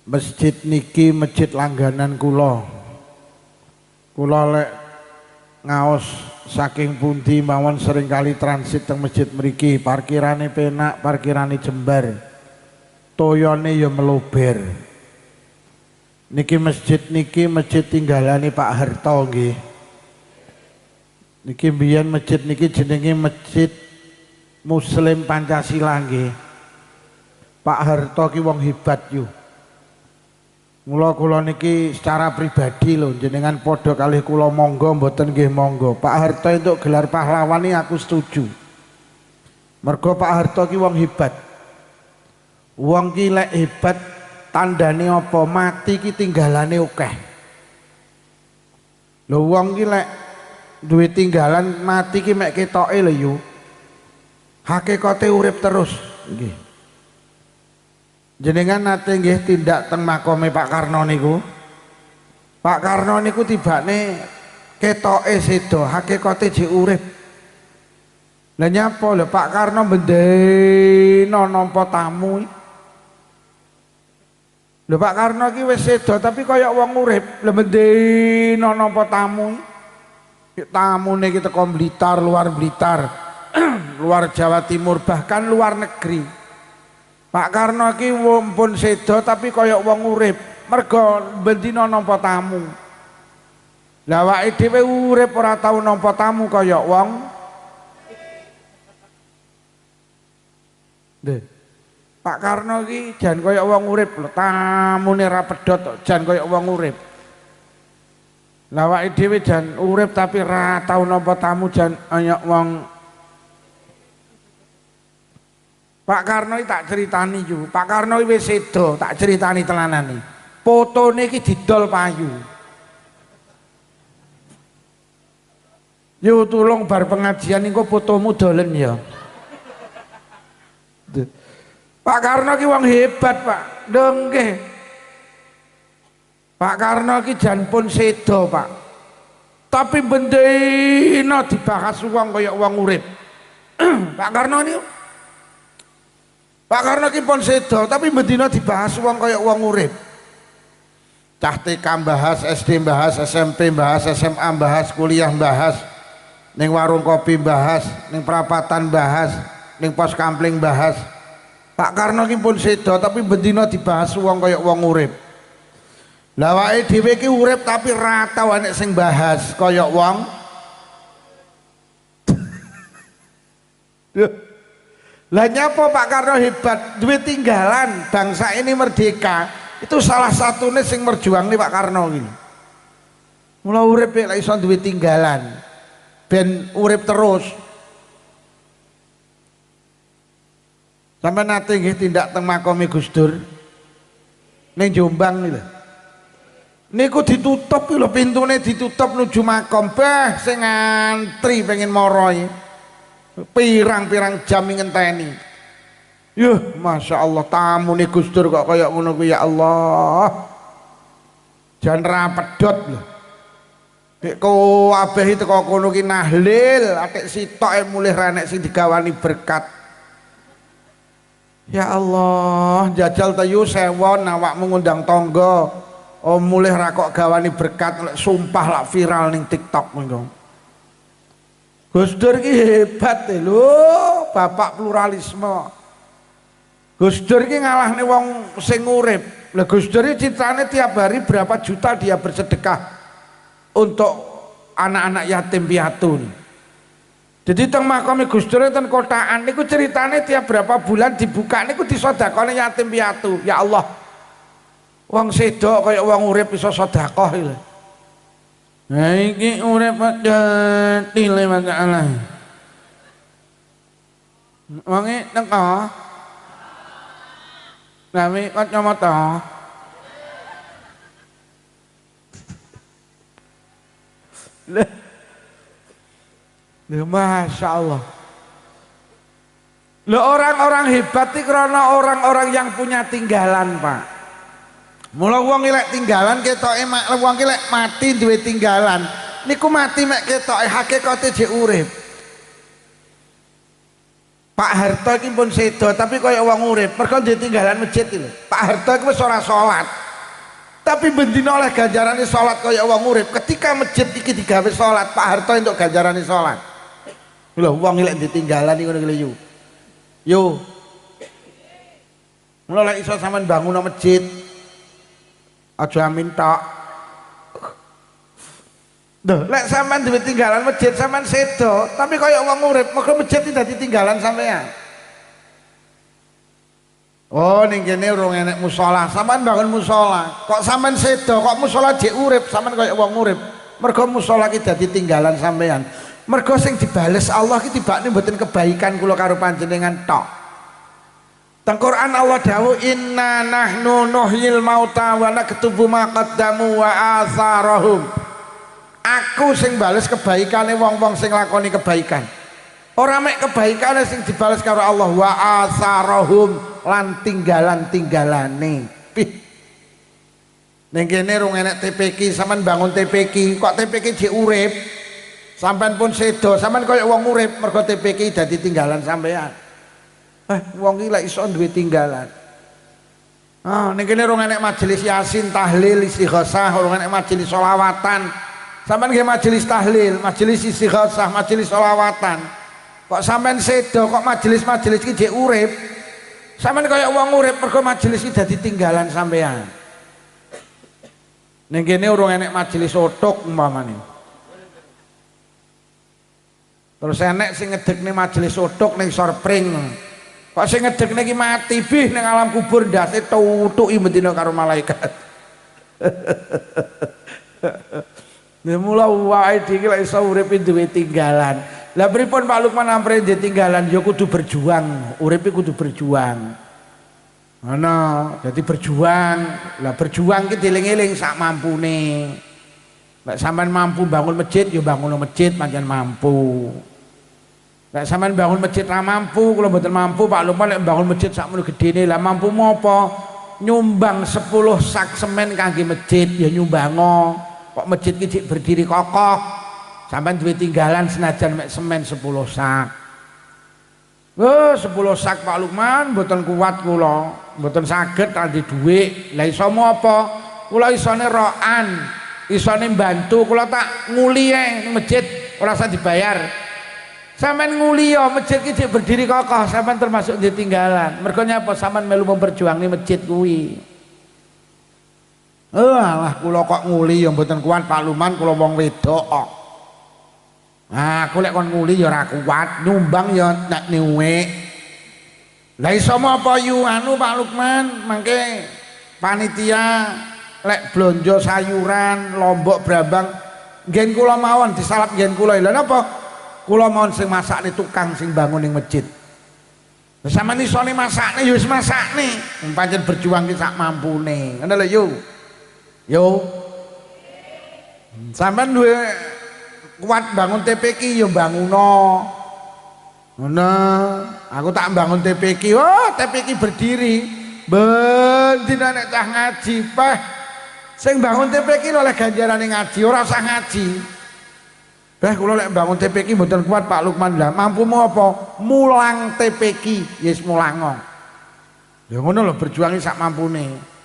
Masjid niki masjid langganan kula. Kula lek ngaos saking pundi mawon sering kali transit teng masjid mriki, parkirane penak, parkirane jembar. Toyone ya melober. Niki masjid tinggalane Pak Harto nggih. Niki mbiyen masjid niki jenenge Masjid Muslim Pancasila nggih. Pak Harto ki wong hebat yo. Kula niki secara pribadi lho jenengan padha kalih kula monggo mboten nggih monggo. Pak Harto entuk gelar pahlawan ini aku setuju. Mergo Pak Harto ki wong hebat. Wong ki lek hebat tandane apa? Mati ki tinggalane akeh. Lho wong ki lek duwe tinggalan mati ki mek ketoke lho yo. Hakikate urip terus nggih. Jenengan nate nggih tindak teng makome Pak Karno niku. Pak Karno niku tibane ketoke sedo, hakikate jek urip. Lah nyapa lho Pak Karno bendina nampa tamu. Lho Pak Karno ki wis sedo tapi kaya wong urip, lho bendina nampa tamu. Tamune ki teko Blitar, luar Blitar, luar Jawa Timur, bahkan luar negeri. Pak Karno ki pun sedo tapi kaya wong urip, mergo bendina nampa tamu. Lah awake dhewe urip ora tau nampa tamu kaya wong. Nggih. Pak Karno ki jan kaya wong urip lho, tamune ra pedhot jan kaya wong urip. Lah awake dhewe jan urip tapi ra tau nampa tamu jan kaya wong. Pak Karno tak ceritani yo. Pak Karno wis sedo, tak ceritani telanane. Fotone iki didol payu. Yo tulung bar pengajian niku fotomu dolen ya. Pak Karno ki wong hebat, Pak. Lho nggih. Pak Karno ki jan pun sedo, Pak. Tapi bendina dibahas wong kaya wong urip. Pak Karno niku Pak Karno ki pun sedo tapi bendina dibahas wong kaya wong urip. Cah TK bahas, SD bahas, SMP bahas, SMA bahas, kuliah bahas, ning warung kopi bahas, ning perapatan bahas, ning pos kampling bahas. Pak Karno ki pun sedo tapi bendina dibahas wong kaya wong urip. Lah awake dhewe ki urip tapi ra tau enek sing bahas kaya wong. Lah nyapa Pak Karno hebat, duwe tinggalan, bangsa ini merdeka. Itu salah satunya sing merjuang nih Pak Karno gini. Mula urip lek iso duwe tinggalan, ben urip terus. Sampai nate nggih tindak teng makome Gus Dur ning Jombang nih lho. Niku ditutup lho, pintune ditutup nuju makom, bah sing ngantri pengen moroi. Pirang-pirang jam ngenteni. Yuh, Masya Allah tamu nih Gus Dur kok kayak ngono kuwi ya Allah. Jan ra pedhot lho. Nek kabeh teko kono ki nahlil, atik sitoke mulih ra nek sing digawani berkat. Ya Allah, jajal tayu sewon awakmu ngundang tangga. Oh mulih ra kok gawani berkat, sumpah lak viral ning TikTok mengko. Gus Dur ki hebat lho, bapak pluralisme. Gus Dur ki ngalahne wong sing urip. Lah Gus Dur iki critane tiap hari berapa juta dia bersedekah untuk anak-anak yatim piatu. Jadi teng makame Gus Dur ten kotaan niku ceritane tiap berapa bulan dibuka niku disedekahne yatim piatu. Ya Allah. Wong sedo kaya wong urip iso sedekah iki. Nah iki urip mati le masalah. Wonge teko. Nami kacamata. Leh. Masya Allah. Lo orang-orang hebat itu karena orang-orang yang punya tinggalan, Pak. Mula wong lek tinggalan ketoke wong lek mati duwe tinggalan. Niku mati mek ketoke hakikate jek urip. Pak Harto iki pun sedo tapi kaya wong urip, mergo ditinggalan masjid iki lho. Pak Harto iki wis ora salat. Tapi bendina oleh ganjarane salat kaya wong urip. Ketika masjid iki digawe salat, Pak Harto entuk ganjarane salat. Lho wong lek ditinggalan iki ngono iki lho. Yo. Mula lek iso sampean bangun masjid, aja amin tok. Duh, lek sampean duwe tinggalan masjid sampean sedo, tapi kaya wong urip, mergo masjid tidak ditinggalan sampean. Oh, ning kene urung enek musala, sampean bangun musala. Kok sampean sedo, kok musala jek urip, sampean kaya wong urip. Mergo musala ki dadi tinggalan sampean. Mergo sing dibales Allah ki tibakne mboten kebaikan kula karo panjenengan tok. Teng Quran Allah dawuh inna nahnu nuhyil mauta wa naktubu ma qaddamu wa atharahum. Aku sing bales kebaikane wong-wong sing lakoni kebaikan. Ora mek kebaikane sing dibales karo Allah wa asarahum lan tinggalan-tinggalane. Pih. Ning kene rung enek TPQ, sampean bangun TPQ, kok TPQ jek urip. Sampean pun sedo, sampean koyo wong urip mergo TPQ dadi tinggalan sampean. Wong iki lek iso duwe tinggalan. Ning kene rung enek majelis yasin, tahlil, istighosah, rung enek majelis sholawatan. Sampeyan nggih majelis tahlil, majelis istighosah, majelis sholawatan. Kok sampeyan sedo, kok majelis-majelis iki jek urip. Sampeyan kaya wong urip mergo majelis iki dadi tinggalan sampeyan. Ning kene urung enek majelis otok umpamane. Terus enek sing ngedekne majelis otok ning Sorpring. Kok sing ngedekne iki mati bih ning alam kubur ndase tutuki mendina karo malaikat. Mula wae iki lek iso urip duwe tinggalan. Lah pripun Pak Lukman ampre ditinggalan ya kudu berjuang, uripe kudu berjuang. Ngono, dadi berjuang. Lah berjuang ki dieling-eling sak mampune. Lek sampean mampu bangun masjid ya bangun masjid pancen mampu. Lek sampean bangun masjid ra mampu, kula mboten mampu Pak Lukman lek bangun masjid sakmono gedene lah mampu mopo? Nyumbang 10 sak semen kangge masjid ya nyumbango. Kok masjid iki berdiri kokoh, sampean duwe tinggalan senajan mek semen 10 sak. 10 sak Pak Lukman mboten kuat kula, mboten saged andi dhuwit. Lah iso apa? Kula isone rokan, isone mbantu, kula tak nguli ning masjid ora usah dibayar. Sampeyan nguli ya masjid iki berdiri kokoh, sampeyan termasuk ditinggalan. Mergo nyapa sampeyan melu memperjuangi masjid kuwi. Alah kula kok nguli ya mboten kuat Pak Luman, kula wong wedok kok. Nah, aku lek kon nguli ya ora kuat, nyumbang ya nek niwek. Lah iso apa yu anu Pak Lukman, mangke panitia lek blonjo sayuran, lombok brambang nggen kula mawon disalap nggen kula. Lha napa? Kula mawon sing masakne tukang sing bangun ning masjid. Lah sampeyan isone masakne ya wis masakne, pancen berjuang ki sak mampune. Ngono lho yu. Yo, sampean duwe kuat bangun TPQ yo banguno. Ngono, aku tak bangun TPQ. Oh, TPQ berdiri. Bendina nek cah ngaji, Pak. Sing bangun TPQ oleh ganjarane ngaji, ora usah ngaji. Kula lek bangun TPQ mboten kuat Pak Lukman lah. Mampumu apa? Mulang TPQ, yes mulango. Ya ngono lho berjuangi sak mampune.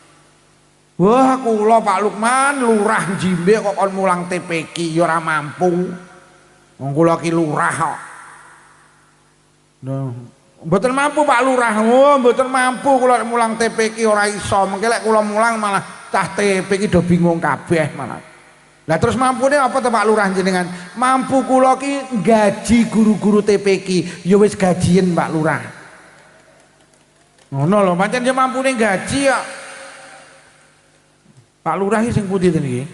Wah kula Pak Lukman lurah Jimbe kok kon mulang TPQ ya ora mampu. Wong kula ki lurah kok. Nah, mboten mampu Pak Lurah. Oh, mboten mampu kula mulang TPQ ora iso. Mengke lek kula mulang malah cah TPQ do bingung kabeh malah. Lah terus mampune apa to Pak Lurah jenengan? Mampu kula ki gaji guru-guru TPQ ya wis gajien Pak Lurah. Ngono lho, pancen ya mampune gaji ya. Pak Lurah sing putih ten iki.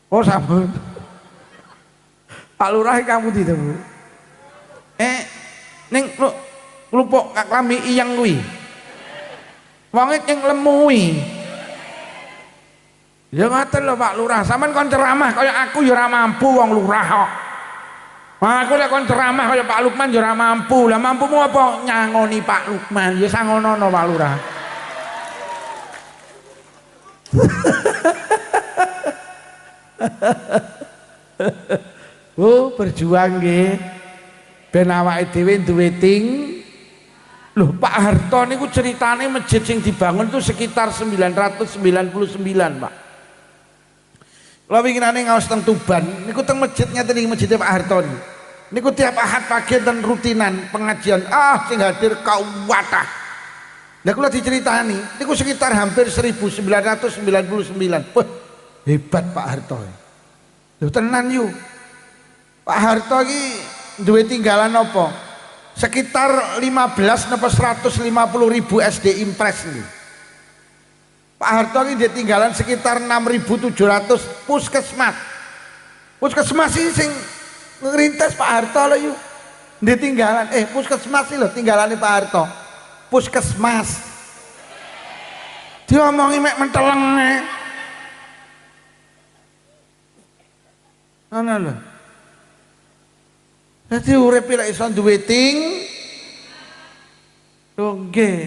Oh sampun. Pak Lurah iki putih to, Bu. Ning lupuk klambi iyang kuwi. Wonge ning lemu kuwi. Ya ngoten lho Pak Lurah, sampean kon ceramah kaya aku ya ora mampu wong lurah kok. Wah, aku lek kon ceramah kaya Pak Lukman ya ora mampu. Lah mampumu apa? Nyangoni Pak Lukman. Ya sangono Pak Lurah. Oh berjuang nggih. ben awake dhewe duwe ting. Loh, Pak Harto niku ceritane masjid sing dibangun itu sekitar 999, Pak. Kalau winginane ngaos teng Tuban, niku teng masjidnya tadi masjidnya Pak Harto niku tiap Ahad pagi dan rutinan pengajian. Sing hadir kauwatah. Lah kula diceritani, niku sekitar hampir 1999. Wah, hebat Pak Harto. Lho tenan yu. Pak Harto iki duwe tinggalan apa? Sekitar 15 napa 150.000 SD Impres nih. Pak Harto ini dia tinggalan sekitar 6.700 puskesmas. Puskesmas ini sing ngerintis Pak Harto loh yuk. Dia tinggalan puskesmas sih loh tinggalannya Pak Harto. Puskesmas. Dia ngomongin mek mentelengnya. Ana lho. Dadi urip lek iso duwe ting. Nggih.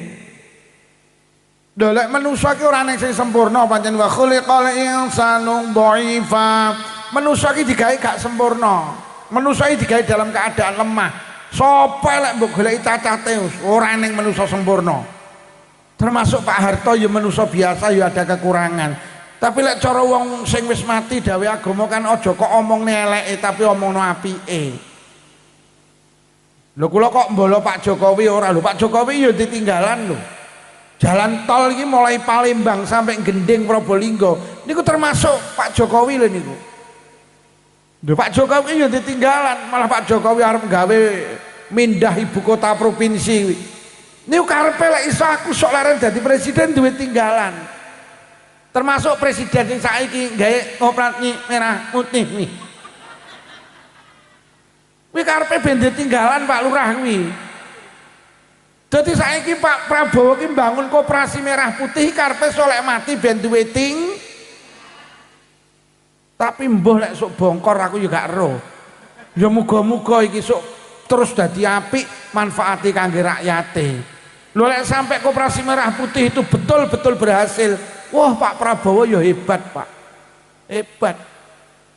Lek manusa ki ora ana sing sempurna pancen wa khuliqal insanu dhaifa. Manusa ki digawe gak sempurna. Manusa iki digawe dalam keadaan lemah. Sapa lek mbok goleki cacate ora ning manusa sempurna. Termasuk Pak Harto ya manusa biasa ya ada kekurangan. Tapi lek cara wong sing wis mati dawuh agama kan aja kok omongne eleke tapi omongno apike. Lho kula kok mbolo Pak Jokowi ora lho, Pak Jokowi ya ditinggalan lho. Jalan tol iki mulai Palembang sampai Gending Probolinggo niku termasuk Pak Jokowi lho niku. Lho Pak Jokowi ya ditinggalan, malah Pak Jokowi arep gawe mindah ibu kota provinsi. Niku karepe lek iso aku sok leren dadi presiden duwe tinggalan. Termasuk presiden sing saiki gawe operasi merah putih nih. Kuwi karepe ben ditinggalan Pak Lurah kuwi. Dadi saiki Pak Prabowo ki mbangun koperasi merah putih karepe solek mati ben duwe ting. Tapi mbuh lek sok bongkor aku juga ero. Ya muga-muga iki sok terus dadi apik manfaati kangge rakyate. Lho lek sampai koperasi merah putih itu betul-betul berhasil. Wah Pak Prabowo ya hebat Pak. Hebat.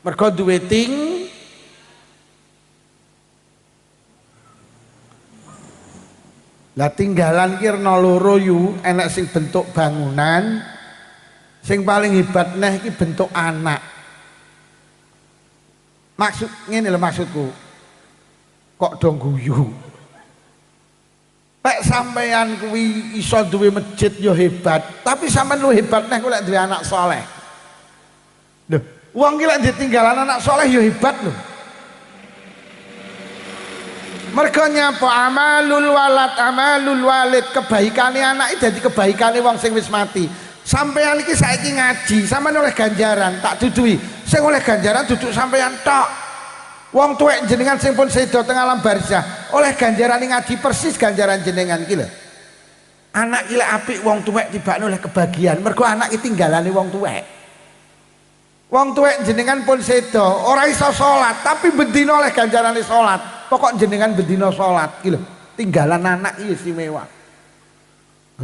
Mergo duwe ting. Lah tinggalan ki ana loro yu, enek sing bentuk bangunan, sing paling hebat neh iki bentuk anak. Maksud ngene lho maksudku. Kok do guyu. Lek sampeyan kuwi iso duwe masjid ya hebat, tapi sampean lu hebat neh kok lek duwe anak saleh. Lho, wong ki lek ditinggalan anak saleh ya hebat lho. Mergo nyapa amalul walid kebaikane anak iki dadi kebaikane wong sing wis mati. Sampeyan iki saiki ngaji, sampeyan oleh ganjaran, tak duduhi. Sing oleh ganjaran duduk sampeyan tok. Wong tuwek jenengan sing pun sedo teng alam barzah, oleh ganjaran ngaji persis ganjaran jenengan iki lho. Anak iki lek apik wong tuwek tibakne oleh kebahagiaan, mergo anak iki tinggalane wong tuwek. Wong tuwek jenengan pun sedo, ora iso salat, tapi bendina oleh ganjarane salat. Pokok jenengan bendina salat iki lho, tinggalan anak iki istimewa.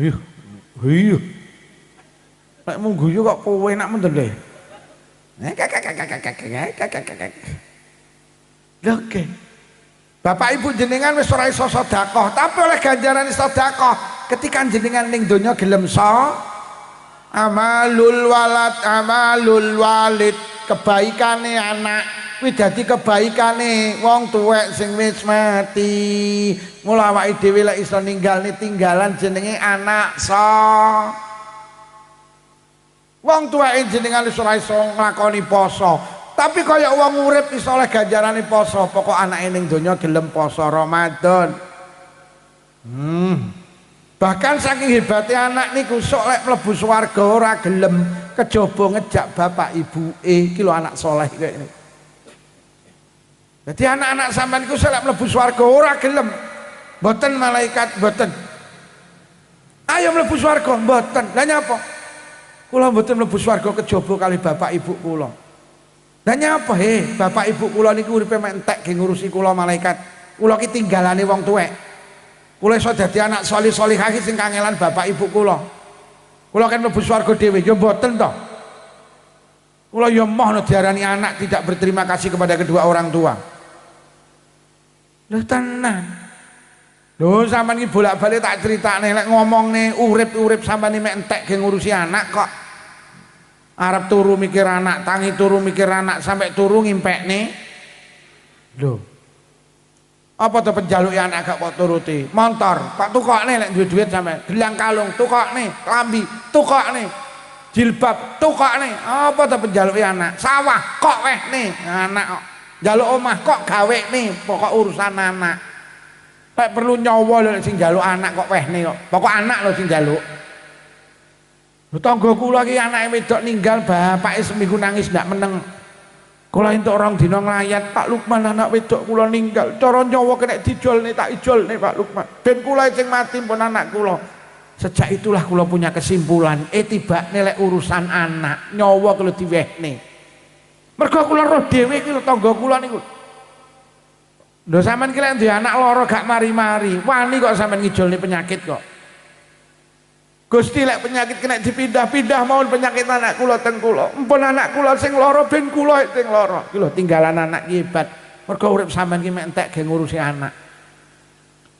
Ayo. Ayo. Nek mung guyu kok kowe enak menten lho. Oke. Bapak Ibu jenengan wis ora iso sedekah, tapi oleh ganjaran sedekah ketika jenengan ning donya gelem amalul walid kebaikane anak kuwi dadi kebaikane wong tuwek sing wis mati. Mula awake dhewe lek iso ninggalne tinggalan jenenge anak wong tuweke jenengan wis ora iso nglakoni poso, tapi kaya wong urip iso oleh ganjarane poso. Pokok anake ning donya gelem poso Ramadan. Bahkan saking hebatnya anak niku sok lek mlebu swarga ora gelem kejaba ngejak bapak ibuke iki lho anak soleh kaya ngene. Jadi anak-anak sampean niku sok lek mlebu swarga ora gelem. Mboten malaikat mboten. Ayo mlebu swarga mboten. Lah nyapa? Kula mboten mlebu swarga kejaba kali bapak ibu kula. Lah nyapa bapak ibu kula niku uripe mek entek ge ngurusi kula malaikat. Kula ki tinggalane wong tuwek. Kula iso dadi anak salih-salihah sing kangelan bapak ibu kula. Kula kan mlebu swarga dhewe ya mboten to. Kula ya moh diarani anak tidak berterima kasih kepada kedua orang tua. Lho tenan. Lho sampean iki bolak-balik tak critakne lek ngomongne urip-urip sampean mek entek ge ngurusi anak kok. Arep turu mikir anak, tangi turu mikir anak sampai turu ngimpekne. Lho. Apa to penjaluki anak gak kok turuti? Montor, tak tukokne lek duwe duit sampean. Gelang kalung tukokne, klambi tukokne. Jilbab tukokne. Apa to penjaluki anak? Sawah kok wehne anak kok. Njaluk omah kok gawekne, pokok urusan anak. Lek perlu nyawa lek sing njaluk anak kok wehne kok. Pokok anak lho sing njaluk. Tangga kula iki anake wedok ninggal bapake seminggu nangis ndak meneng. Kula entuk rong dina nglayat, Pak Lukman anak wedok kula ninggal. Cara nyawa kena dijolne tak ijolne Pak Lukman. Ben kula sing mati pun anak kula. Sejak itulah kula punya kesimpulan, tibane lek urusan anak, nyawa kudu diwehne. Mergo kula roh dhewe iki lho tangga kula niku. Lho sampean ki lek duwe anak lara gak mari-mari, wani kok sampean ngijolne penyakit kok. Gusti lek penyakit kena dipindah-pindah mawon penyakit anak kula teng kula. Mpun anak kula sing lara ben kula sing lara. Iki lho tinggalan anak ki hebat. Mergo urip sampean ki mek entek ge ngurusi anak.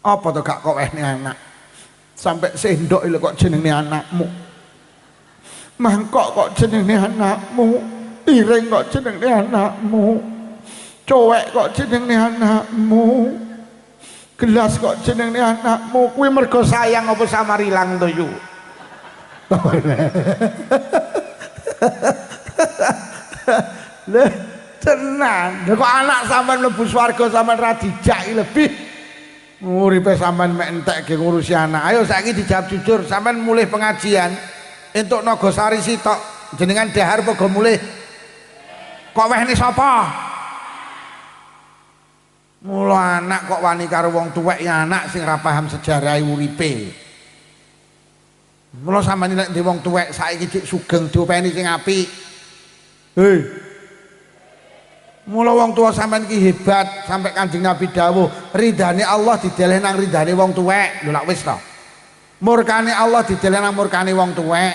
Apa to gak kok wehne anak? Sampai sendok lho kok jenenge anakmu. Mangkok kok jenenge anakmu. Piring kok jenenge anakmu. Cowek kok jenenge anakmu. Gelas kok jenenge anakmu. Kuwi mergo sayang apa samarilang to yu? Lha tenan. Lha kok anak sampean mlebu swarga sampean ra dijak lebih. Uripe sampean mek entek ge ngurusi anak. Ayo saiki dijawab jujur, sampean mulih pengajian entuk Nagosari sitok jenengan dahar apa go mulih? Kok wehne sapa? Mula anak kok wani karo wong tuwek ya anak sing ora paham sejarah uripe. Mula sampeyan nek ndek wong tuwek saiki dik sugeng diopeni sing apik. Hei. Mula wong tua sampean ki hebat sampai Kanjeng Nabi dawuh, ridane Allah dideleh nang ridane wong tuwek. Lho lak wis to. Murkane Allah dideleh nang murkane wong tuwek.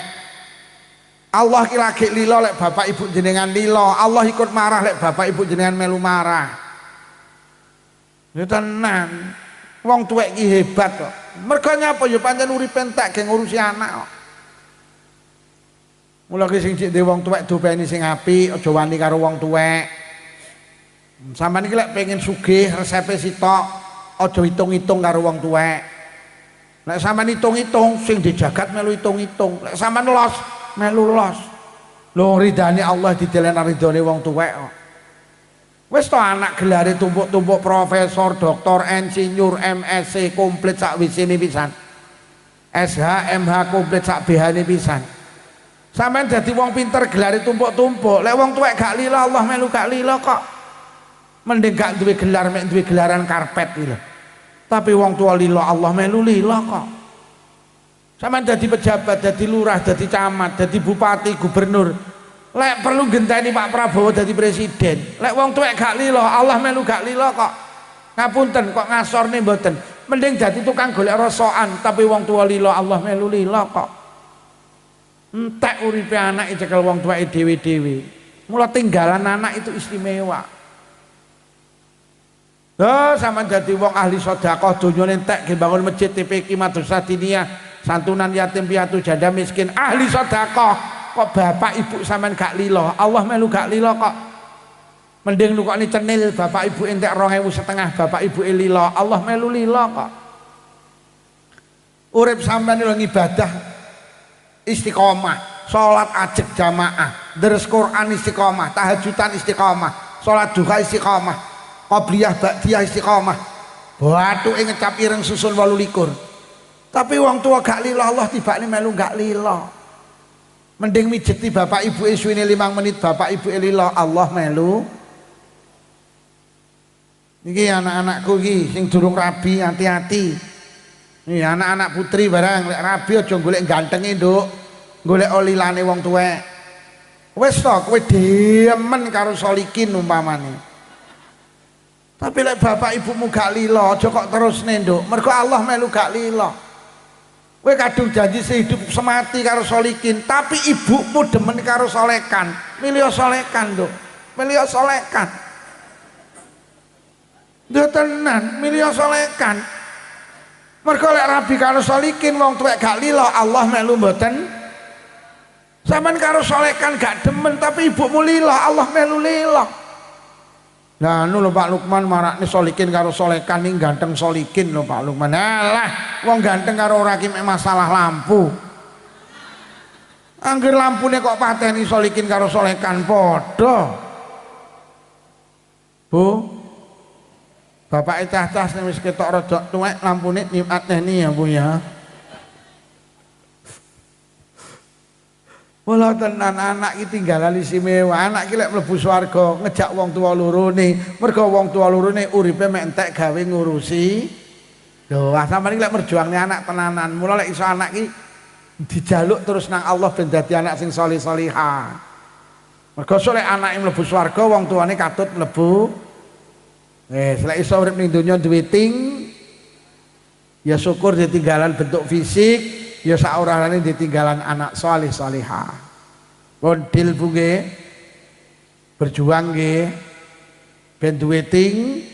Allah ki lagi lila lek bapak ibu jenengan lila, Allah ikut marah lek bapak ibu jenengan melu marah. Ya tenan. Wong tuwek ki hebat kok. Mergo nyapa ya pancen uripe entek ge ngurusi anak kok. Mula ki sing cek wong tuwek dopeni sing apik, aja wani karo wong tuwek. Sampeyan iki lek pengen sugih resepe sitok, aja hitung-hitung karo wong tuwek. Lek sampeyan hitung-hitung sing dijagat melu hitung-hitung. Lek sampeyan los, melu los. Lho ridane Allah didelen ridane wong tuwek kok. Wis to anak gelare tumpuk-tumpuk profesor, doktor, insinyur, MSc komplit sak wisine pisan. SH, MH komplit sak BH-ne pisan. Sampeyan dadi wong pinter gelare tumpuk-tumpuk. Lek wong tuwek gak lila Allah melu gak lila kok. Mending gak duwe gelar mek duwe gelaran karpet iki lho. Tapi wong tua lila Allah melu lila kok. Sampeyan dadi pejabat, dadi lurah, dadi camat, dadi bupati, gubernur. Lek perlu genteni Pak Prabowo dadi presiden. Lek wong tuwek gak lila, Allah melu gak lila kok. Ngapunten kok ngasorne mboten. Mending dadi tukang golek rosokan, tapi wong tua lila Allah melu lila kok. Entek uripe anak cekel wong tuweke dhewe-dhewe. Mula tinggalan anak itu istimewa. Lho sampean dadi wong ahli sedekah donyane entek ge bangun masjid TPQ Madrasah Diniyah, santunan yatim piatu janda miskin, ahli sedekah. Kok bapak ibu sampean gak lila, Allah melu gak lila kok. Mending nukokne cenil bapak ibu entek 2.500 bapak ibu lila, Allah melu lila kok. Urip sampean lho ngibadah istiqomah, salat ajeg jamaah, deres Quran istiqomah, tahajudan istiqomah, salat duha istiqomah, qabliyah ba'diyah istiqomah. Bathuke ngecap ireng susun 28. Tapi wong tua gak lila Allah tibane melu gak lila. Mending mijeti bapak ibu suwine 5 menit bapak ibu lila Allah melu. Niki anak-anakku iki sing durung rabi hati-hati. Nih anak-anak putri barang lek rabi aja golek gantenge nduk. Golek lilane wong tuwek. Wis to kowe demen karo solikin umpamane. Tapi lek bapak ibumu gak lila aja kok terusne nduk. Mergo Allah melu gak lila. Kowe kadung janji sehidup semati karo solikin, tapi ibumu demen karo solekan. Milih solekan nduk. Milih solekan. Dia tenan milih solekan. Mergo lek rabi karo solikin wong tuwek gak lilo Allah melu mboten. Sampeyan karo solekan gak demen tapi ibumu lilo Allah melu lilo. Nah anu lho Pak Lukman marakne solikin karo solekan ning ganteng solikin lho Pak Lukman. Alah wong ganteng karo ora ki masalah lampu. Angger lampune kok pateni solikin karo solekan padha. Bu Bapak cah-cah sing wis ketok rada tuwek lampune nimateni ya Bu ya. Wala tenan anak iki tinggalan istimewa. Anak iki lek mlebu swarga ngejak wong tuwa lorone. Mergo wong tuwa lorone uripe mek entek gawe ngurusi. Lho, sampeyan iki lek merjuangne anak tenanan. Mula lek iso anak iki dijaluk terus nang Allah ben dadi anak sing salih-salihah. Mergo lek anake mlebu swarga wong tuane katut mlebu. Lek iso urip ning donya duwe ting ya syukur ditinggalan bentuk fisik, ya saurane ditinggalan anak salih salihah. Mondil Bu nggih. Berjuang nggih. Ben duwe ting.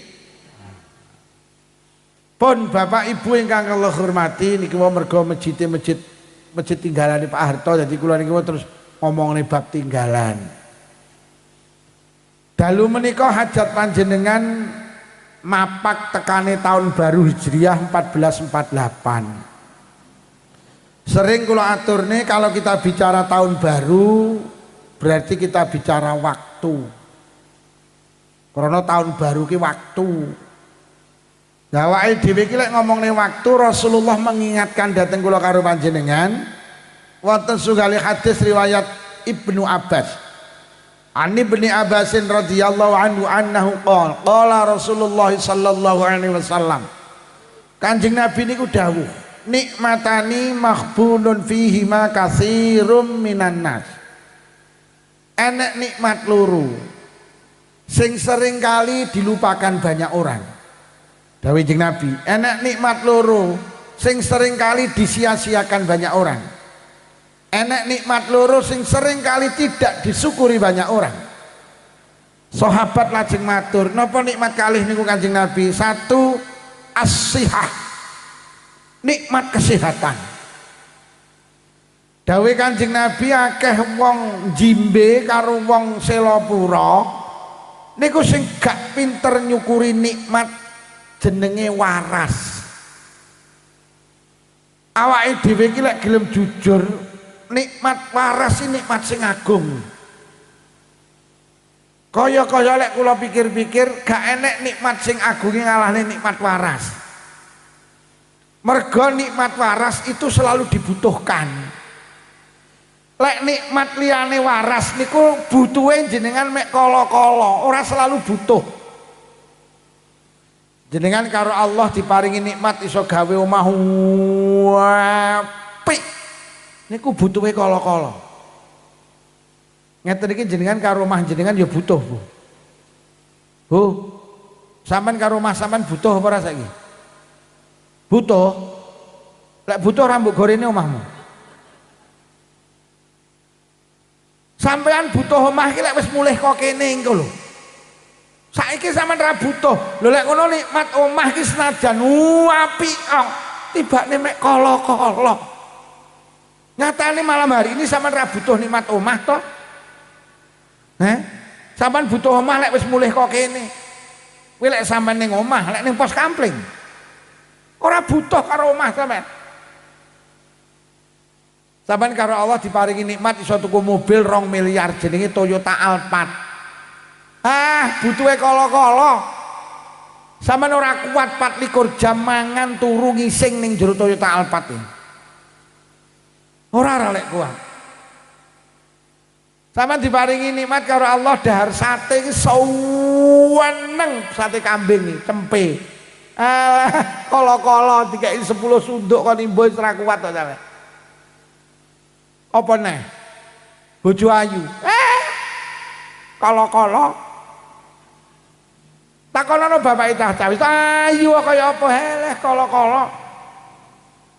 Pun Bapak Ibu ingkang kula hormati niki mergo masjid tinggalane Pak Harto dadi kula niki terus ngomongne bab tinggalan. Dalu menika hajat panjenengan mapak tekane tahun baru Hijriah 1448. Sering kula aturne kalau kita bicara tahun baru berarti kita bicara waktu. Karena tahun baru ki waktu. Nah awake dhewe iki lek ngomongne waktu Rasulullah mengingatkan dateng kula karo panjenengan wonten sunggali hadis riwayat Ibnu Abbas. Ani bin Abbasin radhiyallahu anhu annahu qala Rasulullah sallallahu alaihi wasallam. Kanjeng Nabi niku dawuh, nikmatani maghbunun fihi ma katsirum minan nas. Enek nikmat loro sing sering kali dilupakan banyak orang. Dawuh Kanjeng Nabi, enek nikmat loro sing sering kali disia-siakan banyak orang. Enek nikmat loro sing sering kali tidak disyukuri banyak orang. Sahabat lajeng matur, napa nikmat kalih niku Kanjeng Nabi? Satu, as-sihah. Nikmat kesehatan. Dawuh Kanjeng Nabi akeh wong jimbe karo wong selapura niku sing gak pinter nyukuri nikmat jenenge waras. Awake dhewe iki lek gelem jujur nikmat waras ini nikmat sing agung. Kaya-kaya lek kula pikir-pikir gak enek nikmat sing agunge ngalahne nikmat waras. Mergo nikmat waras itu selalu dibutuhkan. Lek nikmat liyane waras niku butuhe jenengan mek kala-kala, ora selalu butuh. Jenengan karo Allah diparingi nikmat iso gawe omah apik. Niku butuhe kala-kala. Ngeten iki jenengan karo omah jenengan ya butuh, Bu. Bu. Sampeyan karo omah sampeyan butuh apa ora saiki? Butuh. Lek butuh rambut gorene omahmu. Sampeyan butuh omah iki lek wis mulih kok kene engko lho. Saiki sampeyan ra butuh. Lho lek ngono nikmat omah iki senajan apik kok tibane mek kala-kala. Nyatane malam hari ini sampean ra butuh nikmat omah toh? Sampean butuh omah lek wis mulih kok kene. Kuwi lek sampean ning omah, lek ning pos kampling. Ora butuh karo omah sampean. Sampean karo Allah diparingi nikmat iso tuku mobil 2 miliar jenenge Toyota Alphard. Butuhe kala-kala. Sampean ora kuat 24 jam mangan turu ngising ning jero Toyota Alphard iki. Ora lek kuat. Sampeyan diparingi nikmat karo Allah dahar sate iki suweneng sate kambing iki, tempe. Kala-kala dikeki 10 sunduk kon imbo wis ora kuat to sampeyan. Apa neh? Bojo ayu. Kala-kala. Takonono bapak cah-cah wis ayu kaya apa heleh kala-kala.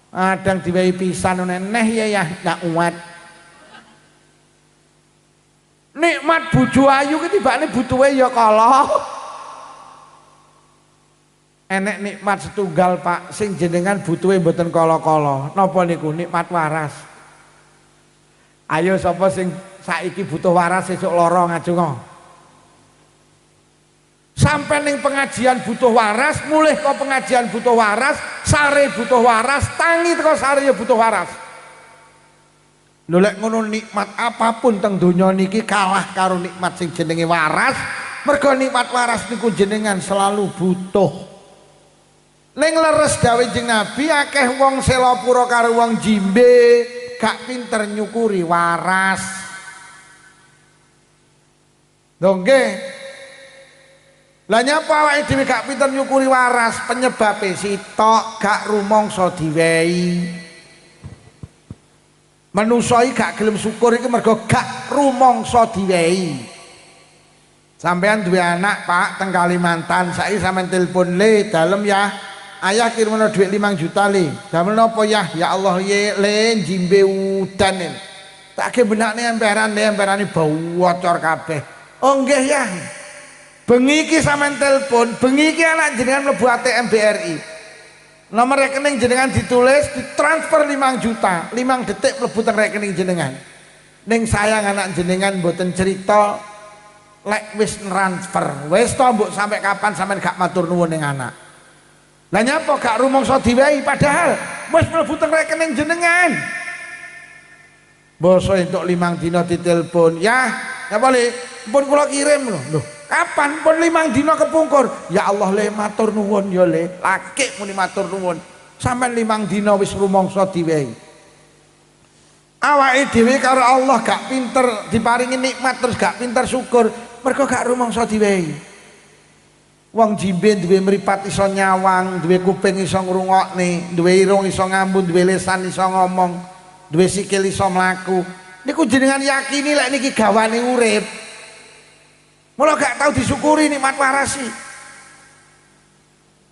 Adang diwehi pisan neh ya gak kuat. Nikmat bojo ayu ki tibane butuhe ya kala. Enek nikmat setunggal Pak sing jenengan butuhe mboten kala-kala. Napa niku? Nikmat waras. Ayo sapa sing saiki butuh waras sesuk lara ngajeng. Sampai ning pengajian butuh waras, mulih kok pengajian butuh waras, sare butuh waras, tangi teko sare ya butuh waras. Lho lek ngono nikmat apapun teng donya niki kalah karo nikmat sing jenenge waras. Mergo nikmat waras niku jenengan selalu butuh. Ning leres dawuh Kanjeng Nabi akeh wong selapura karo wong jimbe gak pinter nyukuri waras. Dongge. Lah nyapa awake dhewe gak pinter nyukuri waras, penyebabe sitok gak rumangsa diwehi. Manusa iki gak gelem syukur iki mergo gak rumangsa diwehi. Sampean duwe anak Pak teng Kalimantan, saiki sampean telepon le dalem ya. Ayah kirimno duit 5 juta le. Damel napa ya? Ya Allah ye le jimbe udan. Tak ke benakne emperane bocor kabeh. Oh nggih ya. Bengi iki sampean telepon, bengi iki anak jenengan mlebu ATM BRI. Nomor rekening jenengan ditulis, ditransfer 5 juta, 5 detik mlebu teng rekening jenengan. Ning sayang anak jenengan mboten cerita lek wis transfer. Wis to mbok sampai kapan sampean gak matur nuwun ning anak. Lah nyapa gak rumangsa diwehi padahal wis mlebu teng rekening jenengan. Basa entuk 5 dina ditelepon. Ya, nyapa le? Pun kula kirim lho. Loh, kapan pun 5 dina kepungkur? Ya Allah le matur nuwun ya le. Laki muni matur nuwun. Sampeyan 5 dina wis rumangsa diwehi. Awake dhewe karo Allah gak pinter diparingi nikmat terus gak pinter syukur, mergo gak rumangsa diwehi. Wong jimbe duwe mripat iso nyawang, duwe kuping iso ngrungokne, duwe irung iso ngambun, duwe lisan iso ngomong, duwe sikil iso mlaku. Niku jenengan yakini lek niki gawane urip. Mula gak tau disyukuri nikmat waras iki.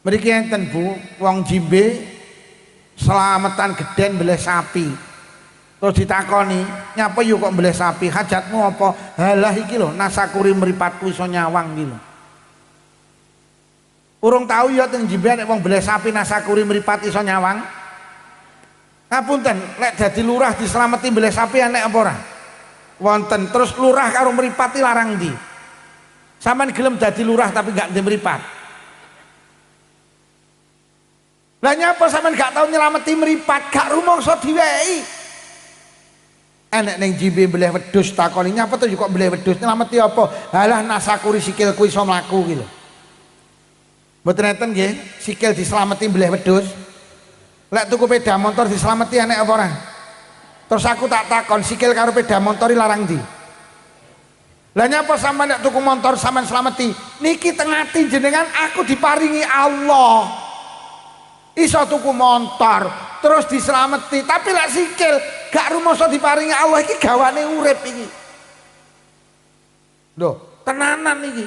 Mriki enten Bu, wong jimbe selamatan geden mbeleh sapi. Terus ditakoni, "Nyapa yo kok mbeleh sapi? Hajatmu apa?" "Halah iki lho, nasakuri mripatku iso nyawang iki lho." Urung tahu ya teng jimbe nek wong beleh sapi nasakuri mripat iso nyawang. Ngapunten, lek dadi lurah dislameti beleh sapi enek apa ora? Wonten. Terus lurah karo mripati larang ndi? Sampeyan gelem dadi lurah tapi gak ndek mripat. Lah nyapa sampeyan gak tau nyelameti mripat, gak rumangsa diwehi. Enek ning jimbe beleh wedhus takoni, "Nyapa to kok beleh wedhus? Nyelameti apa?" "Halah nasakuri sikilku iso mlaku iki lho." Mboten enten nggih, sikil dislameti mbeleh wedhus. Lek tuku sepeda motor dislameti enek apa ora? Terus aku tak takon, sikil karo sepeda motor larang ndi? Lah nyapa sampean nek tuku motor sampean slameti? Niki teng ati jenengan aku diparingi Allah. Iso tuku motor terus dislameti, tapi lek sikil gak rumangsa diparingi Allah iki gawane urip iki. Lho, tenanan iki.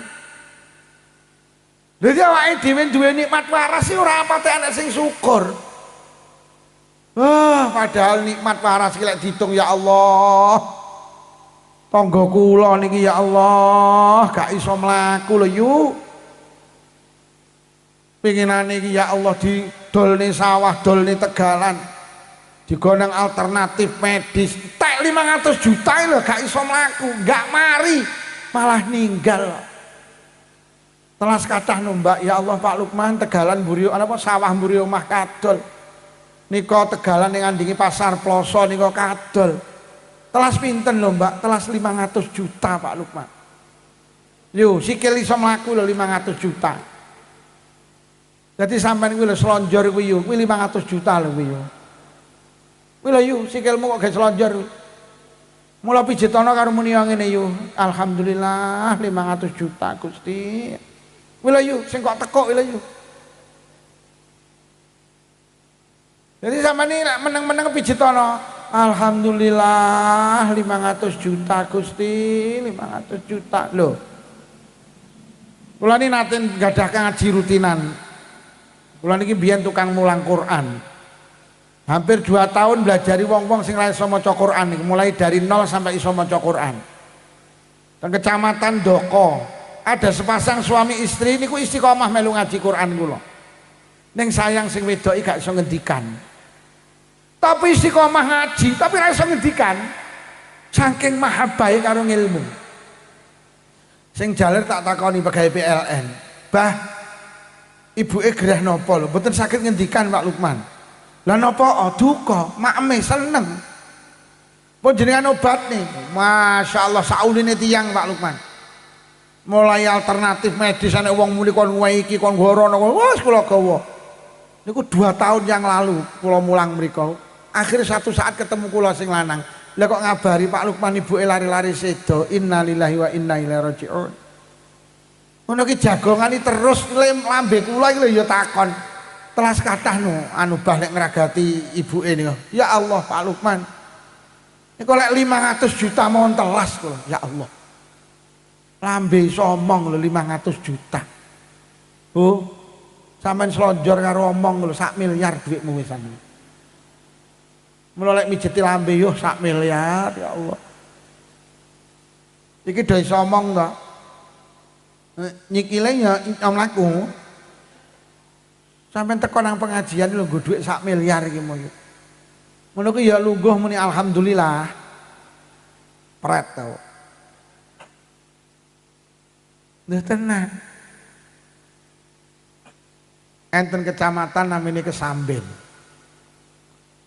Jadi awake dhewe duwe nikmat waras iki ora pate enek sing syukur. Padahal nikmat waras iki lek diitung ya Allah. Tangga kula niki ya Allah gak iso mlaku lho yu. Pinginane iki ya Allah didolne sawah, dolne tegalan. Digonang alternatif medis. Tek 500 juta lho gak iso mlaku, gak mari, malah ninggal. Telas kathah nombak ya Allah Pak Lukman tegalan mburi apa sawah mburi omah kadol. Nika tegalan ning ngandingi pasar Ploso nika kadol. Telas pinten lho Mbak? Telas 500 juta Pak Lukman. Yo sikil iso mlaku lho 500 juta. Jadi sampean kuwi lho slonjor kuwi yo kuwi 500 juta lho kuwi yo. Kuwi lho yo sikilmu kok gak slonjor. Mula pijetono karo muni ngene yo. Alhamdulillah 500 juta Gusti. Wila yu, sing kok tekuk wila yu. Jadi sama ini menang-menang pijitono. Alhamdulillah 500 juta Gusti, 500 juta loh. Kula ini nanti gadah ngaji rutinan. Kula niki biyen tukang mulang Quran. Hampir 2 tahun belajari wong-wong sing ra iso maca Quran niku, mulai dari 0 sampai iso maca Quran. Teng Kecamatan Doko. Ada sepasang suami istri niku istiqomah melu ngaji Quran kula. Ning sayang sing wedoki gak iso ngendikan. Tapi istiqomah ngaji, tapi ra iso ngendikan. Saking mahabbahe karo ngilmu. Sing jaler tak takoni pegawai PLN. Bah, ibuke gerah napa lho? Mboten saged ngendikan Pak Lukman. Lah napa? Oh, duka, makme seneng. Pun jenengan obat nih, masya Allah sauline tiyang Pak Lukman. Mulai alternatif medis ana wong muni kon wae iki kon gorono wis kula gawa. Niku 2 tahun yang lalu kula mulang mriku. Akhirnya satu saat ketemu kula sing lanang. Lah kok ngabari Pak Lukman ibuke lari-lari sedo. Innalillahi wa inna ilaihi raji'un. Ngono ki jagongani terus lambe kula iki lho ya takon. Telas kathah no anu bah nek ngragati ibuke niku. Ya Allah Pak Lukman. Niku lek 500 juta mohon telas kula. Ya Allah. Lambe somong lho 500 juta. Bu, sampean slonjor karo omong lho 1 miliar dhuwitmu wisan. Mula lek mijeti lambe yo 1 miliar ya Allah. Iki do iso omong to. Nyikile ya omlaku. Sampeyan teko nang pengajian lho nggo dhuwit 1 miliar iki moyo. Ngono ku ya lungguh muni alhamdulillah. Pret to. Lha tenan. Enten kecamatan namanya Kesamben.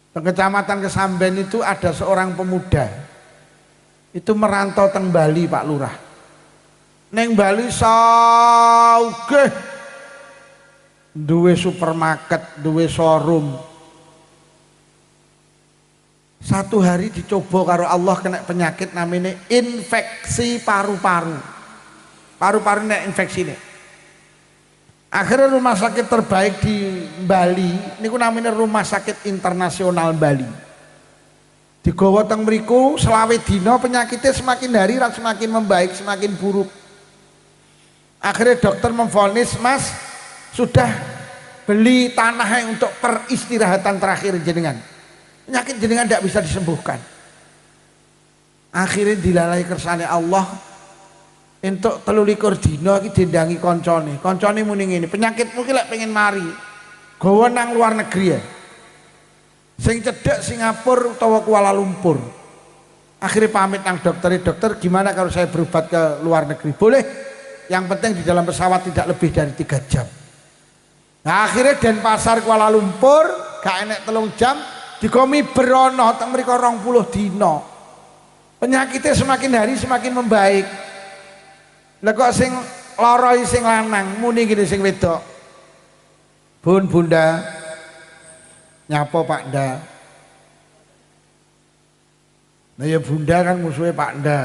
Di kecamatan Kesamben itu ada seorang pemuda. Itu merantau teng Bali Pak Lurah. Neng Bali saugeh. Duwe supermarket, duwe showroom. Satu hari dicoba karo Allah kena penyakit namanya infeksi paru-paru. Paru-paru nek infeksi ini. Akhirnya rumah sakit terbaik di Bali, niku namanya Rumah Sakit Internasional Bali. Digawa teng mriku selawe dina penyakitnya semakin hari semakin membaik, semakin buruk. Akhirnya dokter memvonis, Mas sudah beli tanah untuk peristirahatan terakhir jenengan. Penyakit jenengan tidak bisa disembuhkan. Akhirnya dilalai kersane Allah. Entuk 23 dina iki didangi koncone. Koncone muni ngene, penyakitmu ki lek pengen mari, gawa nang luar negeri ya. Sing cedhek Singapura utawa Kuala Lumpur. Akhirnya pamit nang dokter, dokter gimana kalau saya berobat ke luar negeri? Boleh. Yang penting di dalam pesawat tidak lebih dari 3 jam. Nah, akhirnya Denpasar Kuala Lumpur gak enek 3 jam dikomi berono teng mriku 20 dina. Penyakitnya semakin hari semakin membaik. Lah kok sing lara sing lanang muni gini sing wedok. Bun Bunda nyapa Pak Nda. Nah ya Bunda kan musuhnya Pak Nda.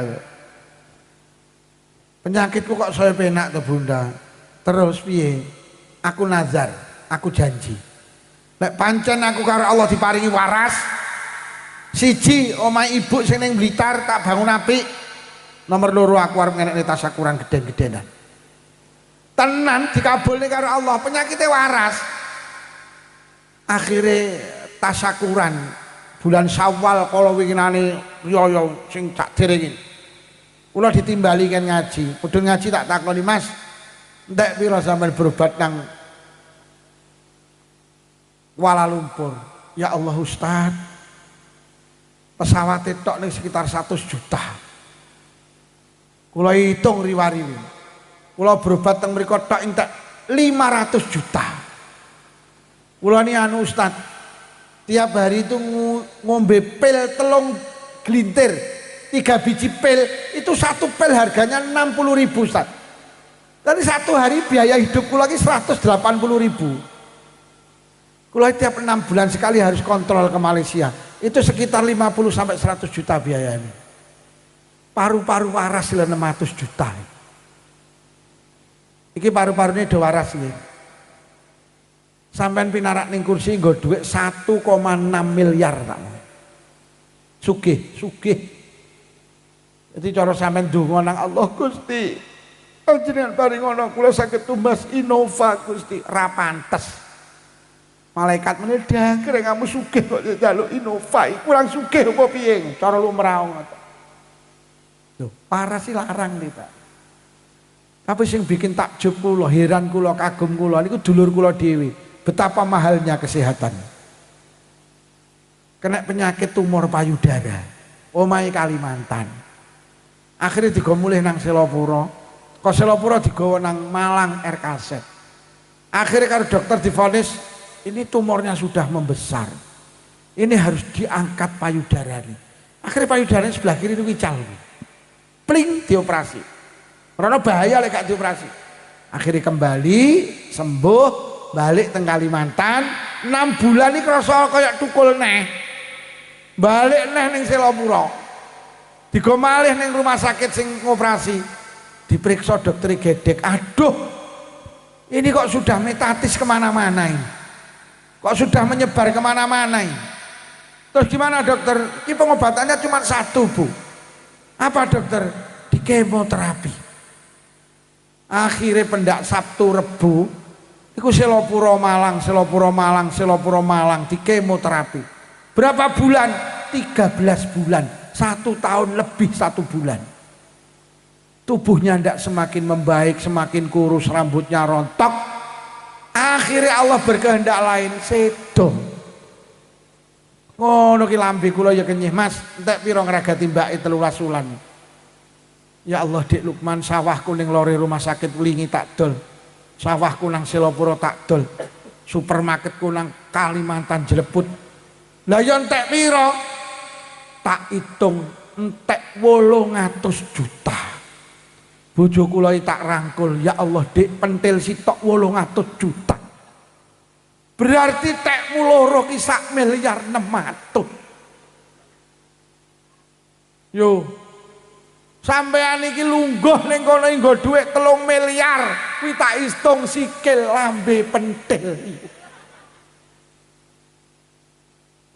Penyakitku kok saya penak tuh Bunda. Terus piye? Aku nazar, aku janji. Lek pancen aku karo Allah diparingi waras. Siji omah ibu sing ning Blitar tak bangun apik. Nomor 2 aku arep ngenekne tasyakuran geden-gedenan. Tenan dikabulne karo Allah, penyakitnya waras. Akhirnya tasyakuran bulan Syawal kala winginane riyo sing sak dereng iki. Kula ditimbali kan ngaji, mudhun ngaji tak takoni, Mas, entek pira sampean berobat nang Kuala Lumpur? Ya Allah Ustaz, pesawat tok ning sekitar 100 juta. Kula hitung riwari-riwi. Kula berobat teng mriku tok entek 500 juta. Kula ni anu Ustaz, tiap hari itu ngombe pil 3 gelintir, 3 biji pil, itu 1 pil harganya 60.000 Ustaz. Tadi 1 hari biaya hidup kula lagi 180.000. Kula tiap 6 bulan sekali harus kontrol ke Malaysia. Itu sekitar 50 sampai 100 juta biayanya. Paru-paru waras 600 juta. Iki paru-parunya udah waras iki. Sampean pinarak ning kursi nggo dhuwit 1,6 miliar tak. Sugih. Jadi cara sampean ndonga nang Allah Gusti. Panjenengan paring ngono kula saged tumbas Innova Gusti, ra pantes. Malaikat meneh dangger kamu sugih kok njaluk Innova. Kurang sugih apa piye? Cara lumrah ngono. Loh, parah sih larang nih Pak. Tapi sing bikin takjub kula, heran kula, kagum kula niku dulur kula dhewe. betapa mahalnya kesehatan. Kena penyakit tumor payudara, omahe Kalimantan. Akhirnya digawa mulih nang Selopuro, kok Selopuro digawa nang Malang RKZ. Akhirnya karo dokter divonis ini tumornya sudah membesar. Ini harus diangkat payudara ini. Akhirnya payudara sebelah kiri itu wical. Pling dioperasi. Karena bahaya lek gak dioperasi. Akhirnya kembali sembuh, balik teng Kalimantan. 6 bulan ini kerasa kayak tukul neh. Balik neh ning Selopuro. Digo malih ning rumah sakit sing ngoperasi. Diperiksa dokter gedek. Aduh, ini kok sudah metatis kemana-mana ini. Kok sudah menyebar kemana-mana ini. Terus gimana dokter? Ini pengobatannya cuma 1 Bu. Apa dokter? Di kemoterapi. Akhirnya pendak Sabtu Rebu iku Selopuro Malang, Selopuro Malang, Selopuro Malang di kemoterapi. Berapa bulan? 13 bulan. 1 tahun lebih 1 bulan. Tubuhnya ndak semakin membaik, semakin kurus, rambutnya rontok. Akhirnya Allah berkehendak lain, sedo. Ngono ki lambe kula ya kenyih Mas, entek pira ngragati mbake 13 wulan. Ya Allah Dik Lukman, sawahku ning lore rumah sakit Wlingi tak dol. Sawahku nang Selopuro tak dol. Supermarketku nang Kalimantan Jleput. Lah ya entek pira? Tak hitung entek 800 juta. Bojo kula tak rangkul, ya Allah Dik pentil sitok 800 juta. Berarti tekmu loro ki 1,6 miliar. Yo. Sampean iki lungguh ning kono nggo dhuwit 3 miliar, kuwi tak hitung sikil lambe pentil.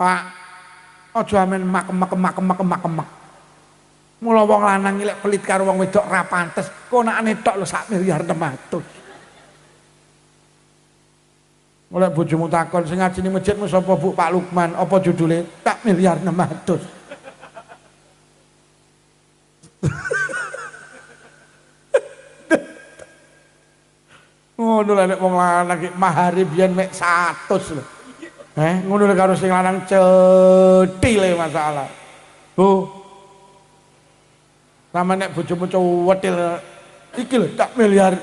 Pak, aja amen mak. Mula wong lanang iki lek pelit karo wong wedok ra pantes, konakane tok lho 1,6 miliar. Mulai bojomu takon sing ngaji ning masjidmu sapa Bu? Pak Lukman. Apa judule? Tak 1,6 miliar. Ngono lek wong lanang iki mahare biyen mek 100 lho. Ngono lek karo sing lanang cethile masalah. Bu. Sama nek bojomu cuwetil iki lho tak miliar.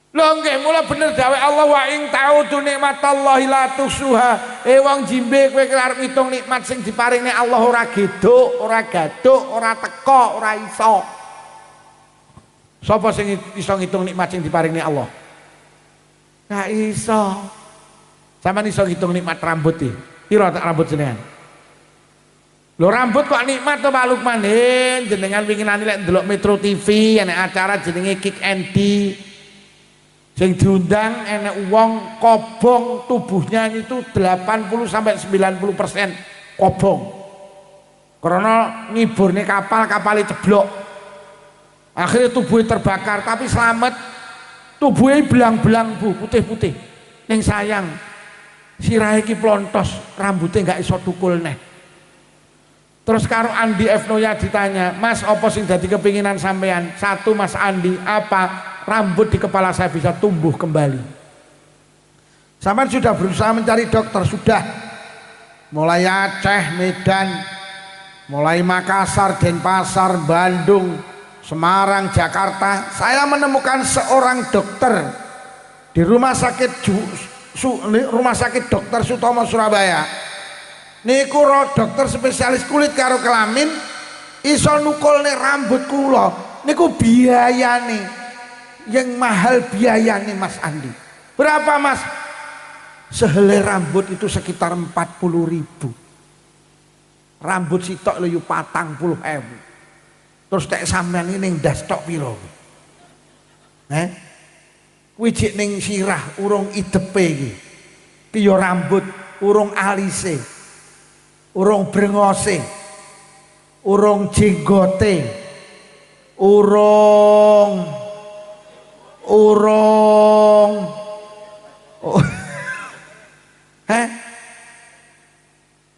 Lho nggih mula bener dawuh Allah wa ing ta'udu nikmatallahi la tusuha. Wong jimbe kowe arep ngitung nikmat sing diparingi Allah ora geduk, ora gaduk, ora teko, ora iso. Sapa sing iso ngitung nikmat sing diparingi Allah? Gak iso. Sampeyan iso ngitung nikmat rambut iki. Pira tak rambut jenengan? Lho rambut kok nikmat to Pak Lukman? Jenengan winginane lek ndelok Metro TV ana acara jenenge Kick and D. Sing diundang enek wong kobong tubuhnya itu 80 sampai 90% kobong. Karena ngiburne kapalnya ceblok. Akhirnya tubuhnya terbakar tapi selamat. Tubuhnya belang-belang Bu, putih-putih. Ning sayang sirahe iki plontos, rambutnya nggak iso tukul neh. Terus karo Andi F. Noya ditanya, Mas apa sing dadi kepinginan sampean? Satu Mas Andi, apa? Rambut di kepala saya bisa tumbuh kembali. Sampean sudah berusaha mencari dokter? Sudah. Mulai Aceh, Medan, mulai Makassar, Denpasar, Bandung, Semarang, Jakarta. Saya menemukan seorang dokter di rumah sakit Dr. Sutomo Surabaya. Niku dokter spesialis kulit karo kelamin iso nukulne rambut kula. Niku biayane yang mahal biayanya Mas Andi. Berapa Mas? Sehelai rambut itu sekitar 40.000. Rambut sitok lho 40.000. Terus tek sampean ini ndas tok piro? Kuwi jek ning sirah urung idepe iki. Piyo rambut urung alise. Urung brengose. Urung jenggote. Urung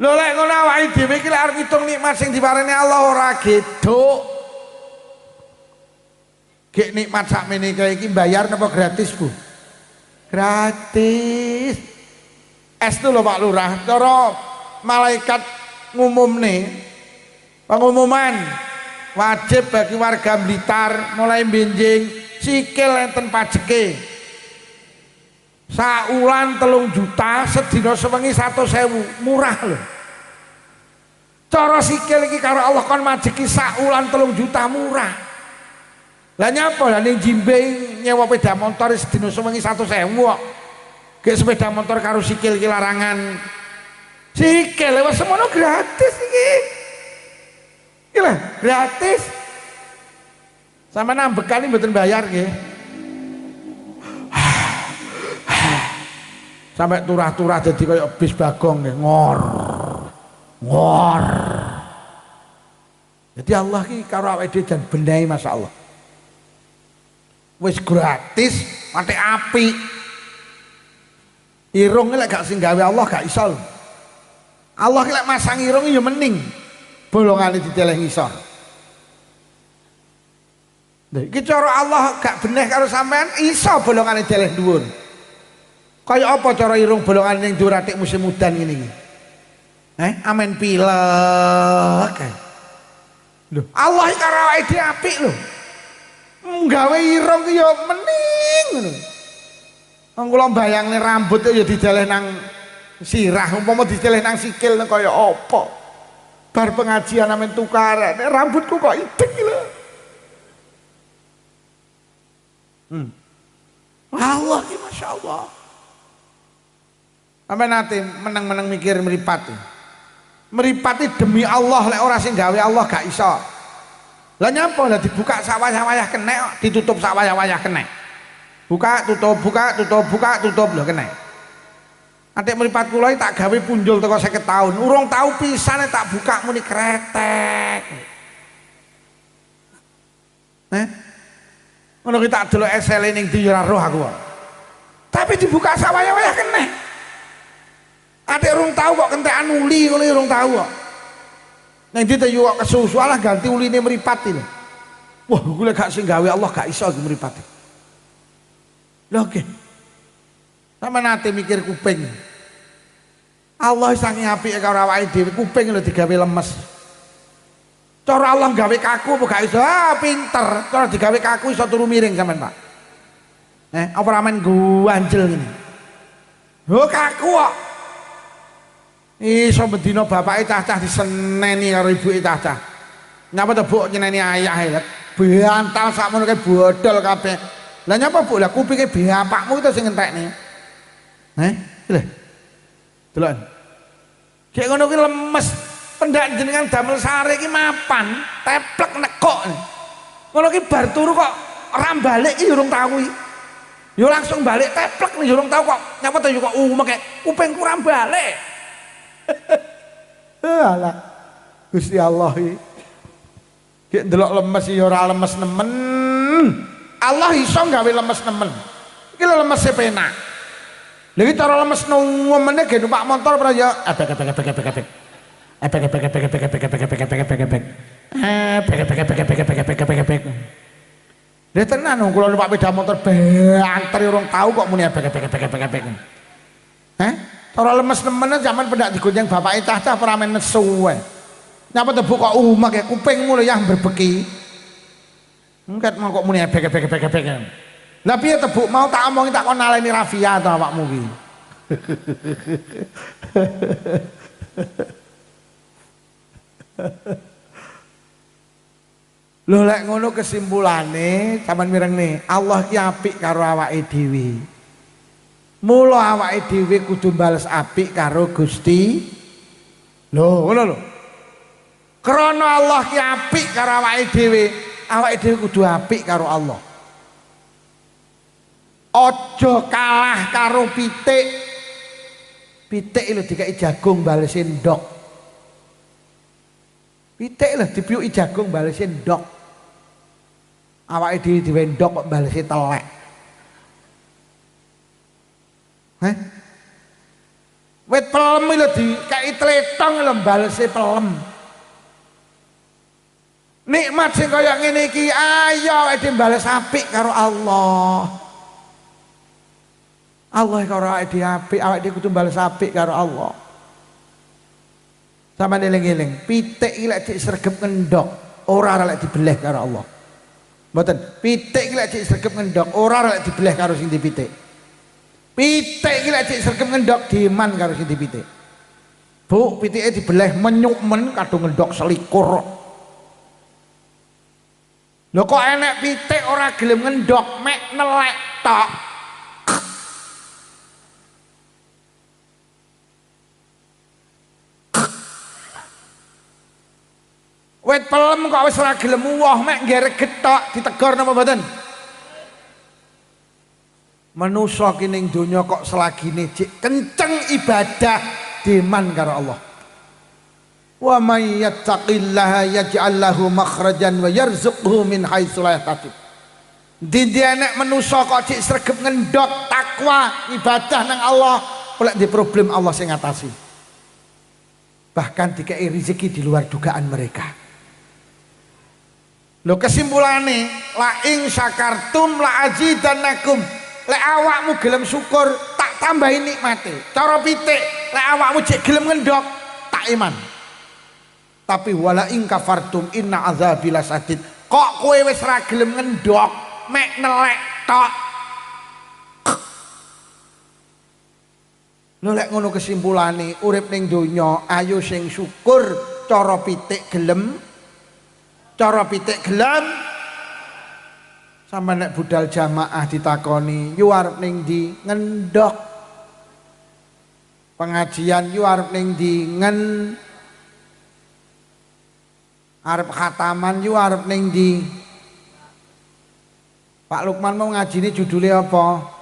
lho lek ngono awake dhewe iki lek arep ngitung nikmat sing diparingi Allah ora geduk. Gek nikmat sakmene kae iki bayar napa gratis Bu? Gratis. Es itu loh Pak Lurah, cara malaikat pengumuman wajib bagi warga Blitar mulai benjing sikil enten pajeke saulan 3 juta sedina sewengi 100.000 murah loh. Cara sikil iki karo Allah kon majeki saulan 3 juta murah. Lah nyapa lah ning jimbe nyewa sepeda motor sedina sewengi 100.000 kok. Gek sepeda motor karo sikil iki larangan. Sikil wis semono gratis iki. Gila, gratis. Sama nambekan ini mboten bayar nggih. Sampai turah-turah jadi kayak bis bagong nggih, ngor. Jadi Allah ki karo awake dhewe jan benehi masyaallah. Wis gratis, mate api. Irung lek gak sing gawe Allah gak iso. Allah ki lek masang irung ya mending bolongane diteleh ngisor. Lha iki cara Allah gak beneh karo sampean iso bolongane deleh dhuwur. Kaya apa cara irung bolongane ning dhuwur atik musim udan ngene iki? Amen pilek. Lho, Allah iki karo awake dhewe apik lho. Nggawe irung ki ya mending ngono. Wong kula bayangne rambut ya dideleh nang sirah, umpama dideleh nang sikil kaya apa? Bar pengajian amen tukaran, rambutku kok idek lho. Allah ki masyaallah. Sampai nanti meneng-meneng mikir meripat. Meripati demi Allah lek ora sing gawe Allah gak iso. Lah nyapa lah dibuka sak wayah-wayah kenek, ditutup sak wayah-wayah kenek. Buka tutup lho kenek. Adik meripat kula tak gawe punjul teko 50 tahun. Urung tahu pisane tak buka muni kretek. Ngono ki tak delok esele ning ndi ora roh aku. Tapi dibuka sak wayah-wayah kenek. Adik urung tahu kok kentekan uli ngono urung tahu kok. Ning ndi yo kok kesusu alah ganti uline meripat iki. Wah, kula gak sing gawe Allah gak iso iki meripat. Lho oke. Sama nanti mikir kuping. Allah saking apike karo awake dhewe, kuping lho digawe lemes. Cara Allah gawe kaku apa gak iso? Pinter. Cara digawe kaku iso turu miring sampean, Pak. Apa ramen ganjel ngene. Lho kaku kok. Iso bendina bapake cah-cah diseneni karo ibuke cah-cah. Nyapa to Buk nyeneni ayahe. Bantal sakmono kae bodol kabeh. Lah nyapa Buk lah kupinge bapakmu itu sing entekne. Lho. Delok. Kayak ngono ki lemes. Pendak jenengan damel sare iki mapan, teplek nekok. Ngono ki bar turu kok ora balik iki urung tau iki. Yo langsung balik teplek nih urung tau kok. Nyapa to yo kok umeke kupingku ora balik. Alah. Gusti Allah iki. Ki ndelok lemes ya ora lemes nemen. Allah iso gawe lemes nemen. Iki lemes penak. Lagi cara lemes nomene ge numpak motor ora ya ebek. Dia tenan wong kula numpak sepeda motor banter urung tahu kok muni ebek. Cara lemes nemen zaman pendak digonceng bapake cah-cah ora men nesu wae. Nyapa tebu kok umek kupingmu lho yang berbeki. Engkat mau kok muni ebek. Lah piye tebuk mau tak omongi tak kon naleni Rafia to awakmu ki. Lho lek ngono kesimpulane sampean mireng Allah ki apik karo awake dhewe. Mula awake dhewe kudu bales apik karo Gusti. Lho ngono lho. Krana Allah ki apik karo awake dhewe kudu apik karo Allah. Ojo kalah karo pitik. Pitik lho dikai jagung balesi ndok. Pitik lho dipiuki jagung balesi ndok. Awake dhewe diwe ndok kok balesi telek. Wit pelem lho dikai tletong lho balesi pelem. Nikmat sing kaya ngene iki ayo awake dhewe bales apik karo Allah. Allah karo awake dhewe apik, awake dhewe kudu bales apik karo Allah. Sama eling-eling, pitik iki lek disregep ngendhok, ora lek dibeleh karo Allah. Mboten, pitik iki lek disregep ngendhok, ora lek dibeleh karo sing dipitik. Pitik iki lek disregep ngendhok diman karo sing dipitik. Bu, pitike dibeleh menyukmen kadung ngendhok selikur. Lho kok enek pitik ora gelem ngendhok, mek nelek tok. Wit pelem kok wis ora gelem woh, mek ngerek getok ditegur napa mboten? Manusa ki ning donya kok selagine jek kenceng ibadah diman karo Allah. Wa may yattaqillaha yaj'al lahu makhrajan wa yarzuqhu min haitsu la yahtasib. Dindi enek manusa kok jek sregep ngendhok takwa ibadah nang Allah, oleh di problem Allah sing ngatasi. Bahkan dikei rezeki di luar dugaan mereka. Lho kesimpulane la ing syakartum la azidannakum. Lek awakmu gelem syukur tak tambahi nikmate. Cara pitik lek awakmu jek gelem ngendhok tak iman. Tapi wala ing kafartum inna azabi lasadid. Kok kowe wis ra gelem ngendhok mek nelek tok. Lho lek ngono kesimpulane urip ning donya ayo sing syukur cara pitik gelem. Cara pitik gelem sama nek budal jamaah ditakoni yu arep ning ndi ngendhok pengajian yu arep ning ndi arep khataman yu arep ning ndi Pak Lukman mau ngajine judulnya apa?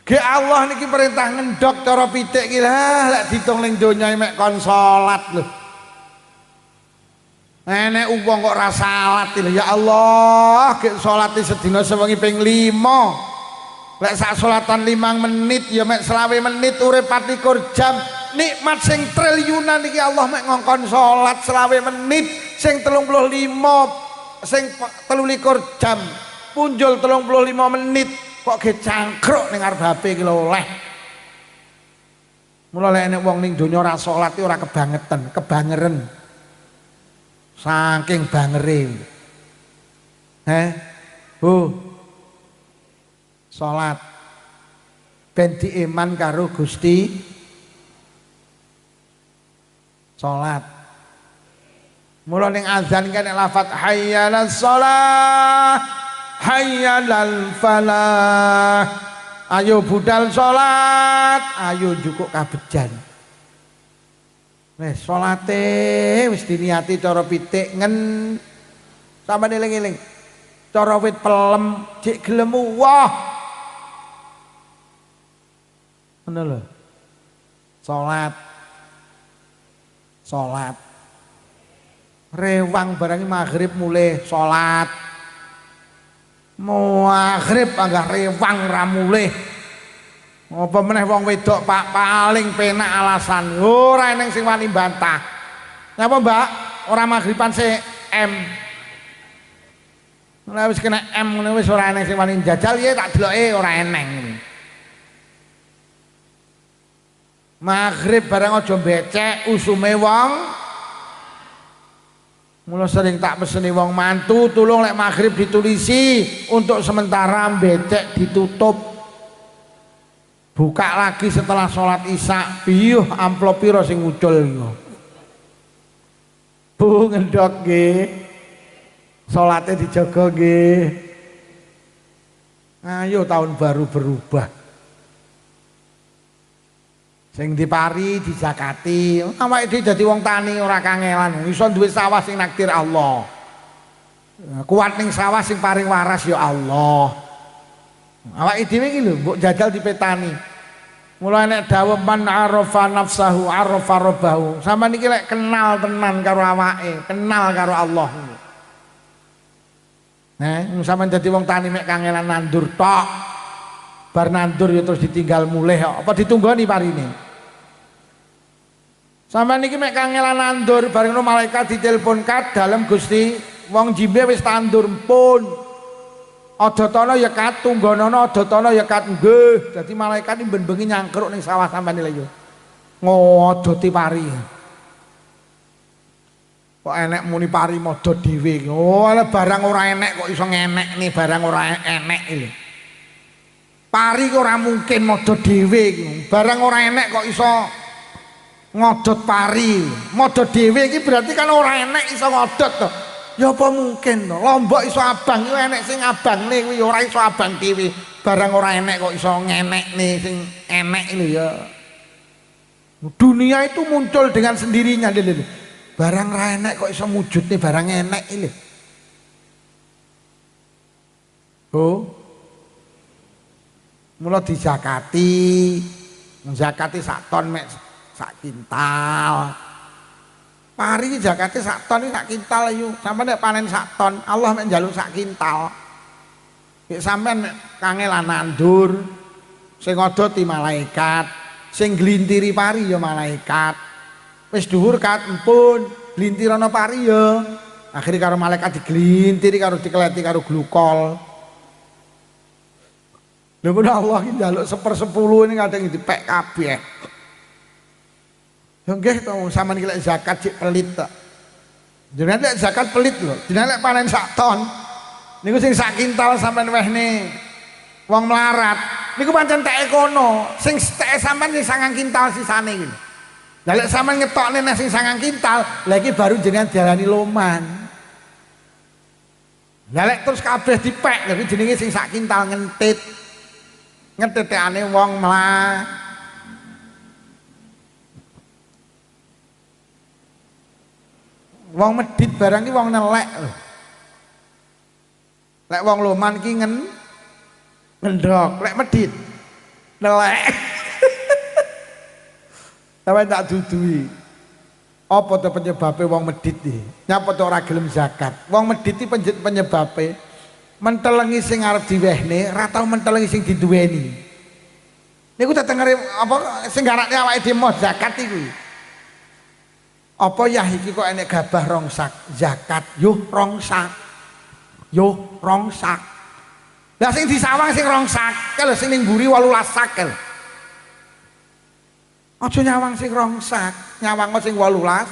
Ge Allah niki perintah ngendhok cara pitik ki lah lek ditung ning donya mek kon salat lho. Enek wong kok ora salat lho ya Allah, ge salate sedina sewengi ping 5. Lek sak salatan 5 menit ya mek 20 menit urip 24 jam. Nikmat sing triliunan iki Allah mek ngongkon salat 20 menit, sing 35 sing 23 jam. Punjul 35 menit. Kok ge cangkruk ning arep HP ki lho oleh. Mula lek enek wong ning donya ora salat ora kebangetan, kebangeren. Saking bangere. Bu. Salat ben diiman karo Gusti. Salat. Mula ning azan kan lafaz hayyalas shalah. Hayyalal falah. Ayo budal salat, ayo njukuk kabejan. Wis salate wis diniati cara pitik sampe eling-eling. Cara wit pelem jek gelem wah. Ngono lho. Salat. Rewang barang maghrib mulai salat. Maghrib anggah rewang ra mulih. Apa meneh wong wedok Pak paling penak alasan ora eneng sing wani bantah. Napa Mbak? Ora maghriban sik M. Ora wis kena M ngene wis ora eneng sing wani jajal ya tak deloke ora eneng. Maghrib bareng aja becek usume wong. Mula sering tak peseni wong mantu tulung lek maghrib ditulisi untuk sementara becek ditutup. Buka lagi setelah sholat isya. Piyuh amplop piro sing ngucul iku. Bu ngendhok nggih. Salate dijaga nggih. Ayo tahun baru berubah. Sing dipari dijakati, awake dhewe dadi wong tani ora kangelan, iso duwe sawah sing nakdir Allah. Kuat ning sawah sing paring waras ya Allah. Awake dhewe iki lho mbok jajal dipetani. Mula nek dawuh man arafa nafsahu arafa rabbahu. Sampeyan iki lek kenal tenan karo awake, kenal karo Allah. Sampeyan dadi wong tani mek kangelan nandur tok. Bar nandur ya terus ditinggal mulih apa ditunggoni parine. Sampeyan niki mek kangelan nandur bareng malaikat ditelepon kat dalem Gusti wong jimbe wis tandur pun. Aja tono ya kat tunggonono aja tono ya kat nggih. Dadi malaikat iki ben-bengi nyangkruk ning sawah sampeyan lho ya. Ngodoti pari. Kok enek muni pari modot dhewe. Oh, ala barang ora enek kok iso ngenek nih barang ora enek iki. Pari kok ora mungkin modot dhewe iki. Barang ora enek kok iso ngodot pari. Modot dhewe iki berarti kan ora enek iso ngodot to. Ya apa mungkin to. Lombok iso abang iku enek sing abangne kuwi ora iso abang dhewe. Barang ora enek kok iso ngenekne sing enek lho ya. Dunia itu muncul dengan sendirinya lho. Barang ra enek kok iso mujudne barang enek iki. Oh. Mula dizakati. Zakati sak ton mek sak kintal. Pari zakate sak ton iki sak kintal yo. Sampeyan nek panen sak ton, Allah mek njaluk sak kintal. Nek sampeyan kangelan nandur, sing ngodoti malaikat, sing glintiri pari ya malaikat. Wis dhuwur kat empun, glintirana pari ya. Akhire karo malaikat diglintiri karo dikleti karo glukol. Lha mun Allah iki njaluk 1/10 ini kadang dipek kabeh. Ya nggih to sampean iki lek zakat cek pelit tok. Jenengan lek zakat pelit lho. Jenengan lek panen sak ton niku sing sak kintal sampean wehne wong melarat niku pancen teke kono. Sing teke sampean sing 9 kintal sisane iki. Lah lek sampean ngetokne nek sing 9 kintal, lha iki baru jenengan diarani loman. Lah lek terus kabeh dipek, lha iki jenenge sing sak kintal ngentit. Ngentetekane wong mlah. Wong medit barang iki wong nelek lho. Lek wong loman ki ngendhok, lek medit nelek. Sampe tak dudui. Apa to penyebabe wong medit iki? Nyapa to ora gelem zakat? Wong medit iki penyebabe mentelengi sing arep diwehne, ora tau mentelengi sing diduweni. Niku tetengere apa sing garane awake dhewe zakat iku. Apa yah iki kok enek gabah rongsak zakat? Yuh rongsak. Yuh rongsak. Lah sing disawang sing rongsak, lho sing ning mburi 18 sakel. Aja nyawang sing rongsak, nyawang sing 18.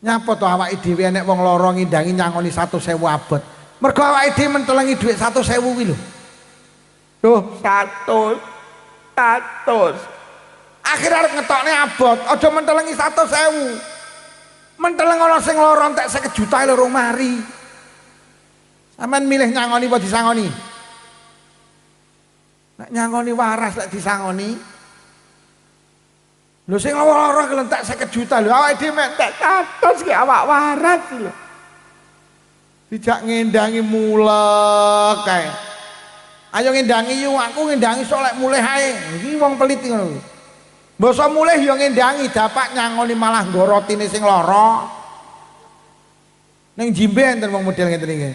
Nyapa to awake dhewe enek wong lara ngindangi nyangoni 100.000 abot. Mergo awake dhewe mentelengi dhuwit 100.000 kuwi lho. Duh, 100. Akhir arep ngetokne abot, aja mentelengi 100.000. Menteleng ana sing lara entek 50 juta lho mari. Sampeyan milih nyangoni apa disangoni? Nek nyangoni waras lek disangoni lho sing lara kelentek 50 juta lho awake dhewe entek 100 ki awak waras lho. Dijak ngendangi mulek kae. Ayo ngendangi yo aku ngendangi sok lek mulih ae. Iki wong pelit ngono. Mbasa mulih yo ngendangi dapak nyangoni malah ngorotine sing lara. Ning jimbe enten wong model ngeten iki.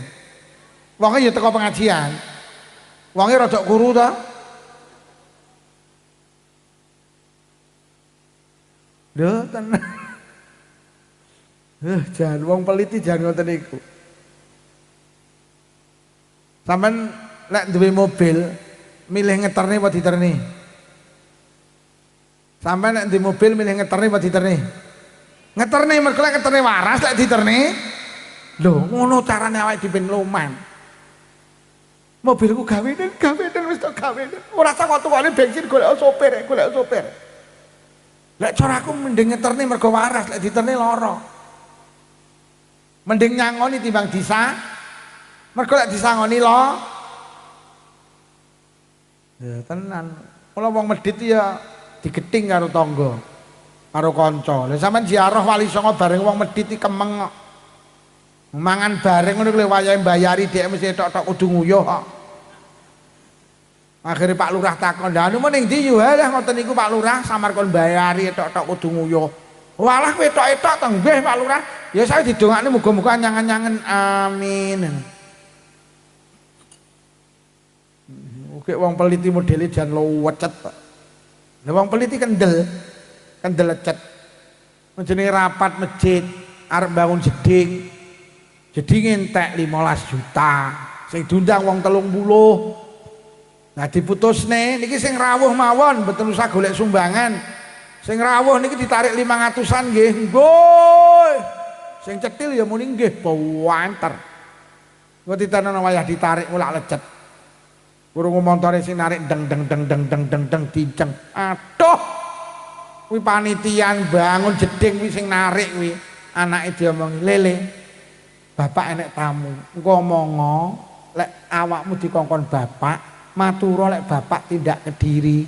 Wonge yo teko pengajian. Wonge rada kuru ta. Lho tenan. Jan wong pelit iki jan ngoten niku. Sampeyan lek duwe mobil milih ngeterne apa diterni? Sampeyan lek duwe mobil milih ngeterne apa diterni? Ngeterne mergo lek ngeterne waras lek diterni. Lho ngono carane awake dhewe loman. Mobilku gawenen wis tok gawenen. Ora sak tukane bensin golek sopir. Lek cara aku mending ngeterne mergo waras lek diterne lara. Mending nyangoni timbang disa. Mergo lek disangoni lo. Ya tenan. Kula wong medhit ya digething karo tangga. Karo kanca. Lah sampean ziarah Wali Songo bareng wong medhit iki kemeng kok. Mangan bareng ngono kuwi wayahe mbayari dhek mesti tok-tok kudu nguyuh kok. Akhirnya Pak Lurah takon, "Lah anu ning ndi yo?" Lah ngoten niku Pak Lurah samar kon mbayari tok-tok kudu nguyuh. Walah kowe tok-tok to nggih Pak Lurah. Ya saya didongakne muga-muga anyangen-anyangen amin. Oke wong peliti modele jan luwecet. Lah wong peliti kendel. kendel lecet. Jenenge rapat masjid arep bangun jeding. Jeding entek 15 juta. Sing diundang wong 30. Nah diputusne niki sing rawuh mawon mboten usah golek sumbangan. Sing rawuh niki ditarik 500-an nggih. Nggih. Sing cetil ya muni nggih banter. Engko ditanono wayah ditarik ulak lecet. Kurungu montore sing narik deng dinceng. Aduh. Kuwi panitian bangun jeding kuwi sing narik kuwi. Anake diomongi, "Lele, bapak enek tamu. Engko omongo lek awakmu dikongkon bapak, matura lek bapak tindak Kediri."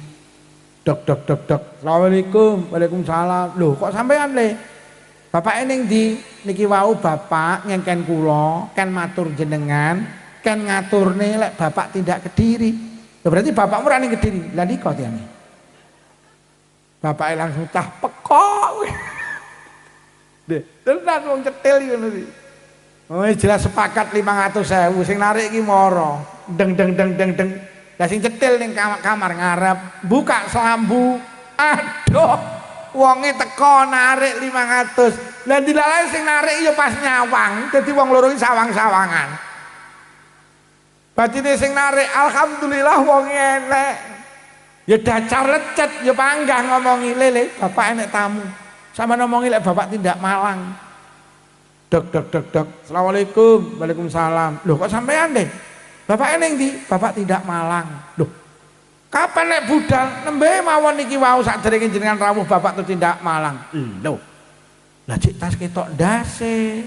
Dok. Assalamualaikum. Waalaikumsalam. Loh, kok sampean le? Bapak ning ndi? Niki wau bapak ngengken kula, kan matur jenengan. Kan ngaturne lek bapak tindak Kediri. Berarti bapakmu ora ning Kediri. Lah nika tiyane. Bapake langsung tah pekok. Deh, tenan wong cetil ngono iki. Oh, jelas sepakat 500.000 sing narik iki moro. Deng. Lah sing cetil ning kamar ngarep, buka selambu. Aduh, wonge teko narik 500. Lah dilalae sing narik ya pas nyawang. Dadi wong loro iki sawang-sawangan. Batine sing narik alhamdulillah wong enek. Ya dacar lecet ya panggah ngomongi, "Lele, bapak enek tamu." Sama ngomongi lek bapak tindak Malang. Dok. Assalamualaikum. Waalaikumsalam. Loh kok sampean deh? Bapak eneng ndi? Bapak tindak Malang. Loh. Kapan nek budal nembe mawon niki wau sakderenge jenengan rawuh bapak tuh tindak Malang. Lho. Lah cik tas ketok ndase.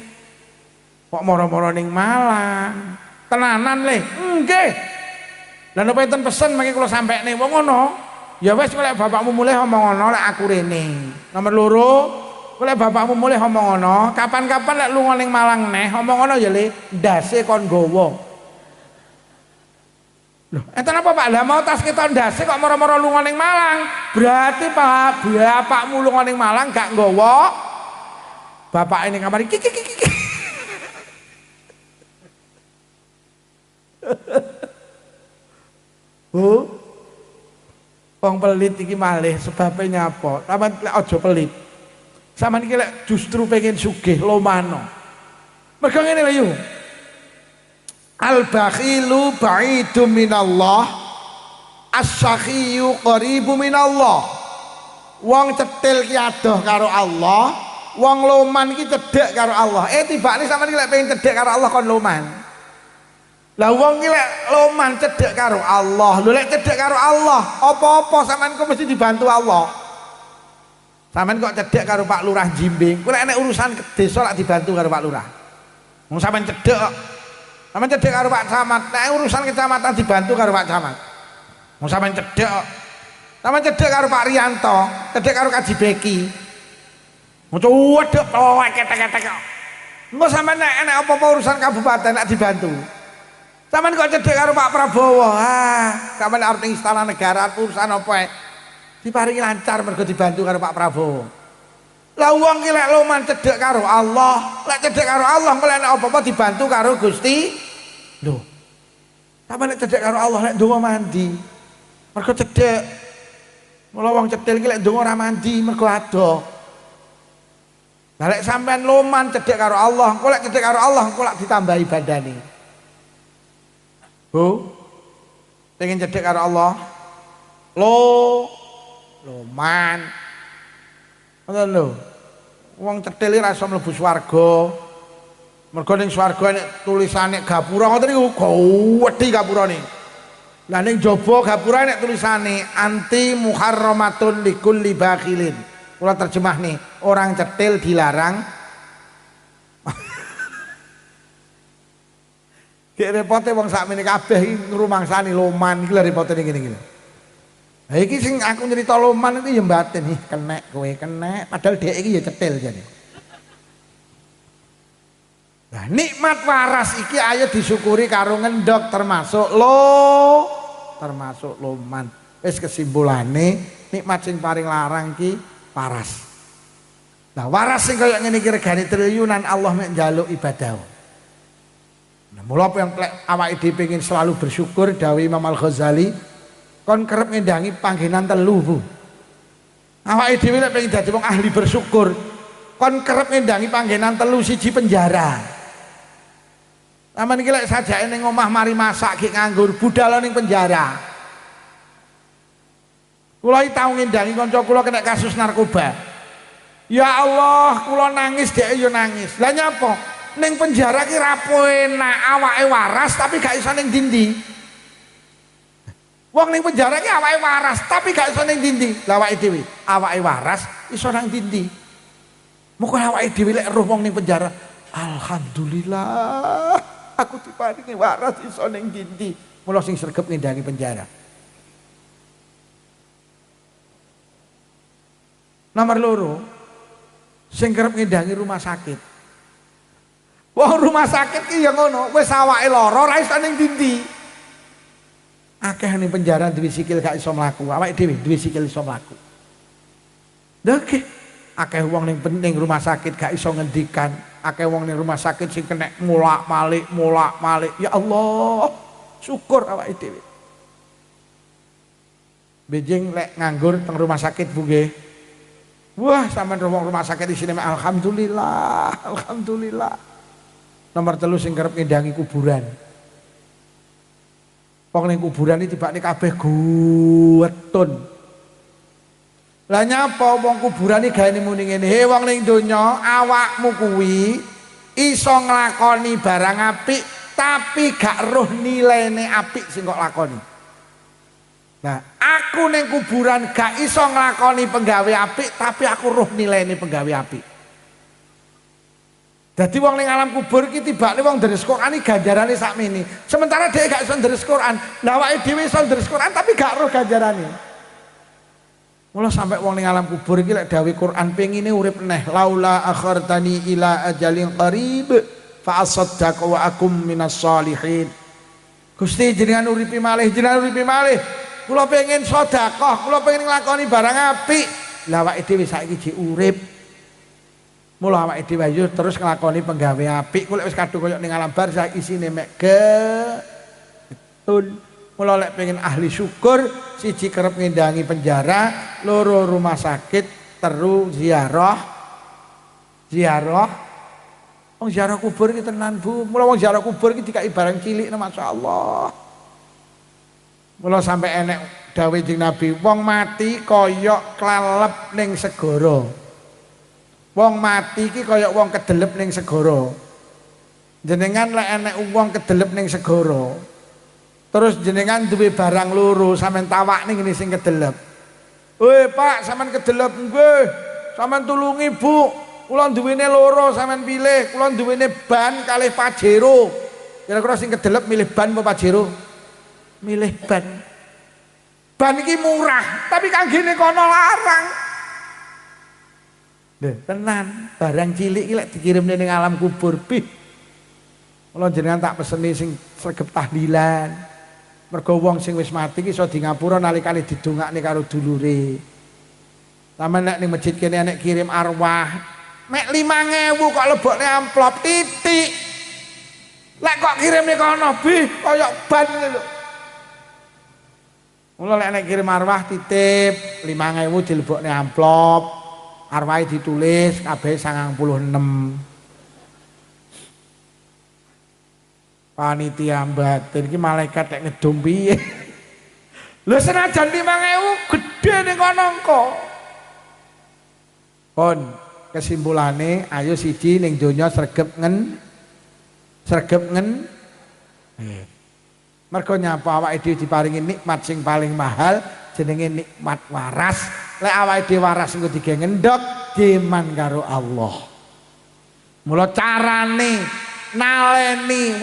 Kok moro-moro ning Malang? Tenanan le, nggih. Lah napa enten pesen mangke kula sampekne wong ngono. Ya wis lek bapakmu mulih omong ngono lek aku rene. Nomor loro, lek bapakmu mulih omong ngono, kapan-kapan lek lunga ning Malang neh omong ngono ya le, ndase kon nggawa. Loh, enten apa Pak? Lah mau tas kita ndase kok moro-moro lunga ning Malang. Berarti Pak, bapakmu lunga ning Malang gak nggawa. Bapak ini kamar iki. Bu, wong pelit iki malih sebabnya apa? Sampeyan lek aja pelit. Sampeyan iki lek justru pengen sugih lomano. Mergo ngene lho. Al-bakhilu ba'idu minallah, as-sakhiyu qaribu minallah. Wong cetil ki adoh karo Allah, wong loman ki cedhek karo Allah. Tibane sampeyan iki lek pengen cedhek karo Allah kon loman. Lah wong ki lek loman cedhek karo Allah, lho lek cedhek karo Allah, apa-apa sampean kok mesti dibantu Allah. Sampean kok cedhek karo Pak Lurah Jimbing, kuwi lek enek urusan ke desa lek dibantu karo Pak Lurah. Wong sampean cedhek kok. Sampean cedhek karo Pak Camat, nek urusan kecamatan dibantu karo Pak Camat. Wong sampean cedhek kok. Sampean cedhek karo Pak Riyanto, cedhek karo Kaji Beki. Ngono wedhek ketek-ketek kok. Engko sampean nek enek apa-apa urusan kabupaten lek dibantu. Sampeyan kok cedhek karo Pak Prabowo. Sampeyan arep ning istana negara urusan apa ae. Diparingi lancar mergo dibantu karo Pak Prabowo. Lah wong ki lek loman cedhek karo Allah, lek cedhek karo Allah kok lek apa-apa dibantu karo Gusti. Lho. Sampeyan lek cedhek karo Allah lek ndonga mandi. Mergo cedhek. Mula wong cetil ki lek ndonga ora mandi mergo adoh. Lah lek sampeyan loman cedhek karo Allah, kok lek cedhek karo Allah kok lek ditambahi bandane. Bu, pengen cedhek karo Allah, loman, ngoten lho. Wong cetil iki ra iso mlebu swarga. Mergo ning swarga nek tulisane gapura ngoten niku gawedhi gapurane. Lah ning jaba gapura nek tulisane anti muharramatun likulli bakhilin. Kula terjemah nih, orang cetil dilarang. Kayak repote wong sakmene kabeh iki ngrumangsani loman iki lho repote ngene iki. Lah iki sing aku nyerita loman iki ya mbaten ih kenek kowe kenek padahal dhek iki ya cetil jane. Nah nikmat waras iki ayo disyukuri karo ngendhok termasuk loman. Wis kesimpulane nikmat sing paling larang iki waras. Nah waras sing kaya ngene iki regane triliunan Allah mek njaluk ibadah. Nah, mula yang awake dhewe pengin selalu bersyukur dawuh Imam Al-Ghazali kon kerep ngendangi panggenan telu Bu. Awake dhewe lek pengen dadi wong ahli bersyukur, kon kerep ngendangi panggenan telu siji penjara. Aman iki lek sajake ning omah mari masak gek nganggur, budal ning penjara. Kula iki tau ngendangi kanca kula kena kasus narkoba. Ya Allah, kula nangis dhek yo nangis. Lah nyapa? Ning penjara ki ra enak, awake waras tapi gak iso ning dindi. Wong ning penjara ki awake waras tapi gak iso ning dindi. Lah awake dhewe, awake waras iso nang dindi. Muga awake dhewe lek roh wong ning penjara, alhamdulillah aku diparingi waras iso ning dindi. Mula sing sregep ngendangi penjara. Nomor loro, sing kerep ngendangi rumah sakit. Wong rumah sakit ki ya ngono, wis awake lara ora iso ning dindi. Akeh ning penjara duwe sikil gak iso mlaku, awake dhewe duwe sikil iso mlaku. Oke, akeh wong ning rumah sakit gak iso ngendikan, akeh wong ning rumah sakit sing kena mulak-malik. Ya Allah, syukur awake dhewe. Bejing lek nganggur teng rumah sakit Bu nggih. Wah, sampean wong rumah sakit isine alhamdulillah, alhamdulillah. Nomor telu sing kerep ngendangi kuburan. Wong ning kuburan iki tibake kabeh guwetun. Lah nyapa wong kuburan iki gawe muni ngene, "He wong ning donya, awakmu kuwi iso nglakoni barang apik tapi gak roh nilene apik sing kok lakoni." Nah, aku ning kuburan gak iso nglakoni penggawe apik tapi aku roh nilene penggawe apik. Jadi wong ning alam kubur iki tibane wong deres Quran iki ganjarane sakmene. Sementara dhek gak iso deres Quran. Lah awake dhewe iso deres Quran tapi gak roh ganjarane. Mula sampai wong ning alam kubur iki lek dawuh Quran pengine urip neh. Laula akhartani ila ajalin qarib fa asaddaq wa akum minas sholihin. Gusti jenengan uripi malih, jenengan uripi malih. Kula pengen sedekah, kula pengen nglakoni barang apik. Lah awake dhewe saiki jek urip. Mula awake dhewe yo terus nglakoni penggawe apik. Kula wis kadung koyo ning alam barzah isine mek getun. Mula lek pengen ahli syukur, siji kerep ngendangi penjara, loro rumah sakit, telu ziarah. Wong ziarah kubur iki tenan Bu. Mula wong ziarah kubur iki dikai barang cilik masyaallah. Mula sampai enek dawuh Kanjeng Nabi, wong mati kaya klalep ning segara. Wong mati iki kaya wong kedelep ning segara. Jenengan lek enek wong kedelep ning segara, terus jenengan duwe barang loro sampean tawakne ngene sing kedelep. "Woi Pak, sampean kedelep nggih. Sampean tulungi Bu. Kula duwene loro, sampean pilih. Kula duwene ban kalih Pajero." Kira-kira sing kedelep milih ban apa Pajero? Milih ban. Ban iki murah, tapi kanggene kono larang. Lho, tenan, barang cilik iki lek dikirimne ning alam kubur, bih. Kula jenengan tak peseni sing sregep tahlilan. Mergo wong sing wis mati iki iso di ngapura nalikane didongakne karo dulure. Sampeyan nek ning masjid kene nek kirim arwah, mek 5.000 kok lebokne amplop titik. Lek kok kirimne kono, bih, kaya ban lho. Mula lek nek kirim arwah titip 5.000 dilebokne amplop, arwahe ditulis kabeh 96. Panitia batin iki malaikat nek ngedum piye? Lho senajan 5.000 gedhe ning kono engko. Pun kesimpulane ayo siji ning donya sregep ngen. Mergo nyapa awake dhewe diparingi nikmat sing paling mahal jenenge nikmat waras. Lek awake dhewe waras engko dige ngendhok diman karo Allah. Mula carane naleni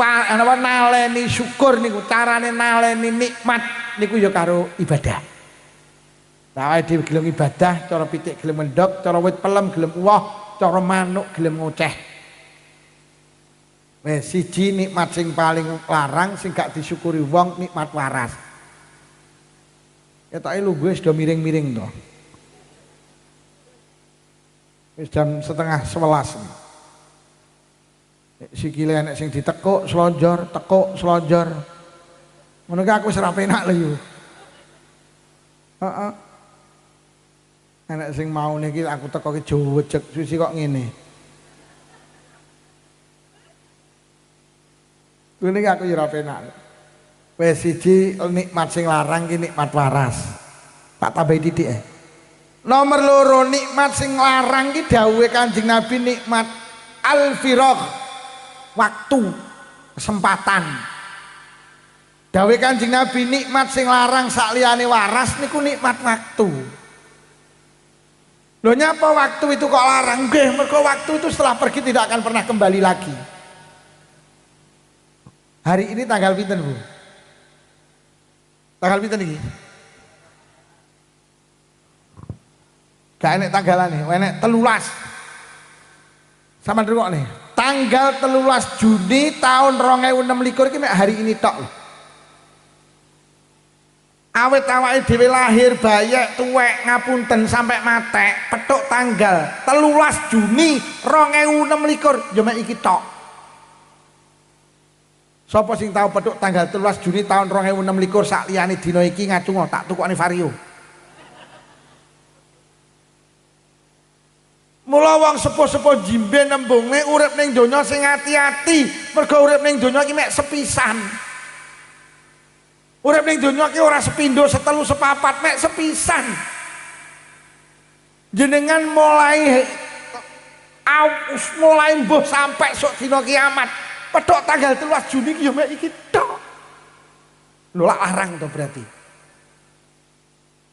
syukur niku, carane naleni nikmat niku ya karo ibadah. Lah awake dhewe gelem ibadah, cara pitik gelem ngendhok, cara wit pelem gelem uwoh, cara manuk gelem ngoceh. Wes siji nikmat sing paling larang sing gak disyukuri wong nikmat waras. Ketoke lungguhe sudah miring-miring to. Wis jam 10:30. Sikile enek sing ditekuk slonjor, tekuk slonjor. Ngono ki aku wis ora penak lho yo. Heeh. Enek sing mau niki aku teko ki jowejeg susi kok ngene. Kuwi aku ya ora penak. Wis siji nikmat sing larang ki nikmat waras. Tak tambahi titik e. Nomor loro nikmat sing larang ki dawuhe Kanjeng Nabi nikmat al-firagh, waktu, kesempatan. Dawuhe Kanjeng Nabi nikmat sing larang sakliyane waras niku nikmat waktu. Lho nyapa waktu itu kok larang? Nggih, mergo waktu itu setelah pergi tidak akan pernah kembali lagi. Hari ini tanggal pinten, Bu? Tanggal pinten iki? Gak enek tanggalane, enek 13. Sama ngrungokne. Tanggal 13 Juni tahun 2026 iki mek hari ini tok lho. Awet awake dhewe lahir bayek tuwek ngapunten sampai matek petuk tanggal 13 Juni 2026 ya mek iki tok. Sapa sing tau petuk tanggal 13 Juni tahun 2026 sak liyane dina iki ngacungo tak tukokne vario. Mula wong sepuh-sepuh jimbe nembunge urip ning donya sing ati-ati, mergo urip ning donya iki mek sepisan. Urip ning donya iki ora sepindo, setelu, sepapat, mek sepisan. Jenengan mulai mbuh sampai sok dina kiamat, pedhok tanggal 13 Juni iki ya mek iki tok. Lho lak larang to berarti.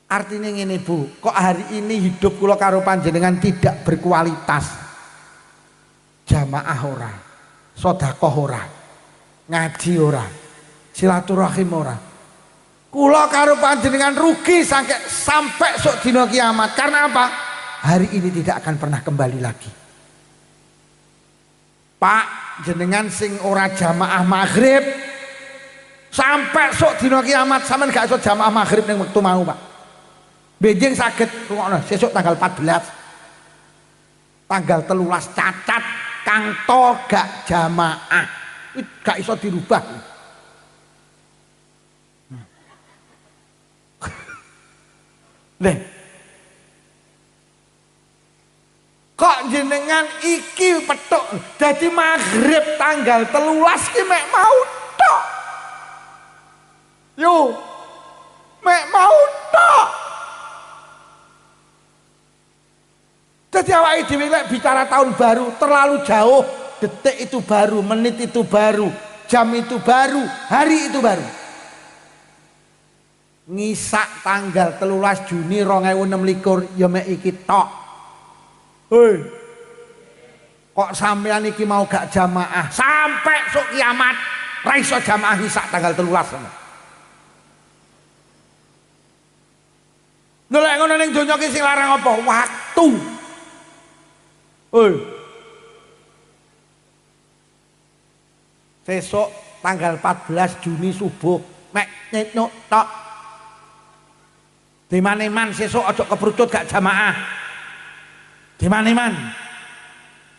Artinya ngene Bu, kok hari ini hidup kula karo panjenengan tidak berkualitas. Jamaah ora, sedekah ora, ngaji ora, silaturahim ora. Kula karo panjenengan rugi sampai sok dina kiamat. Karena apa? Hari ini tidak akan pernah kembali lagi. Pak, jenengan sing ora jamaah maghrib sampai sok dina kiamat sampean gak iso jamaah maghrib ning wektu mau, Pak. Benjing saged rungokno sesuk tanggal 14. Tanggal 13 cacat kang to gak jamaah. Iki gak iso dirubah. Leh. Kok jenengan iki petuk dadi maghrib tanggal 13 ki mek mau tok. Yo. Mek mau tok. Jadi awake dhewe lek bicara tahun baru terlalu jauh, detik itu baru, menit itu baru, jam itu baru, hari itu baru. Ngisak tanggal 13 Juni 2026 ya mek iki tok. Hei. Kok sampean iki mau gak jamaah sampai sok kiamat ra iso jamaah ngisak tanggal 13 sama. Lha lek ngono ning donya ki sing larang apa? Waktu. Oi. Sesuk tanggal 14 Juni subuh mek nyetno tok. Dimane-man sesuk aja keprucut gak jamaah. Dimane-man.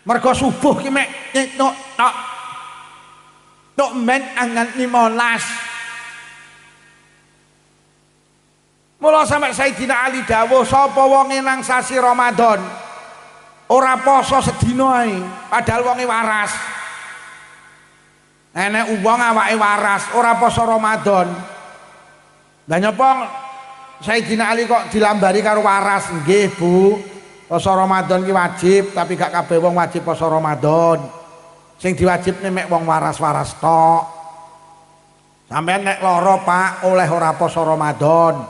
Mergo subuh ki mek nyetno tok. Tok men angan 15. Mula sampe Sayyidina Ali dawuh sapa wonge nang sasi Ramadan ora poso sedina ae padahal wonge waras. Enek wong awake waras ora poso Ramadan. Lah nyapa Sayyidina Ali kok dilambari karo waras? Nggih Bu, poso Ramadan ki wajib tapi gak kabeh wong wajib poso Ramadan. Sing diwajibne mek wong waras-waras tok. Sampeyan nek lara Pak oleh ora poso Ramadan.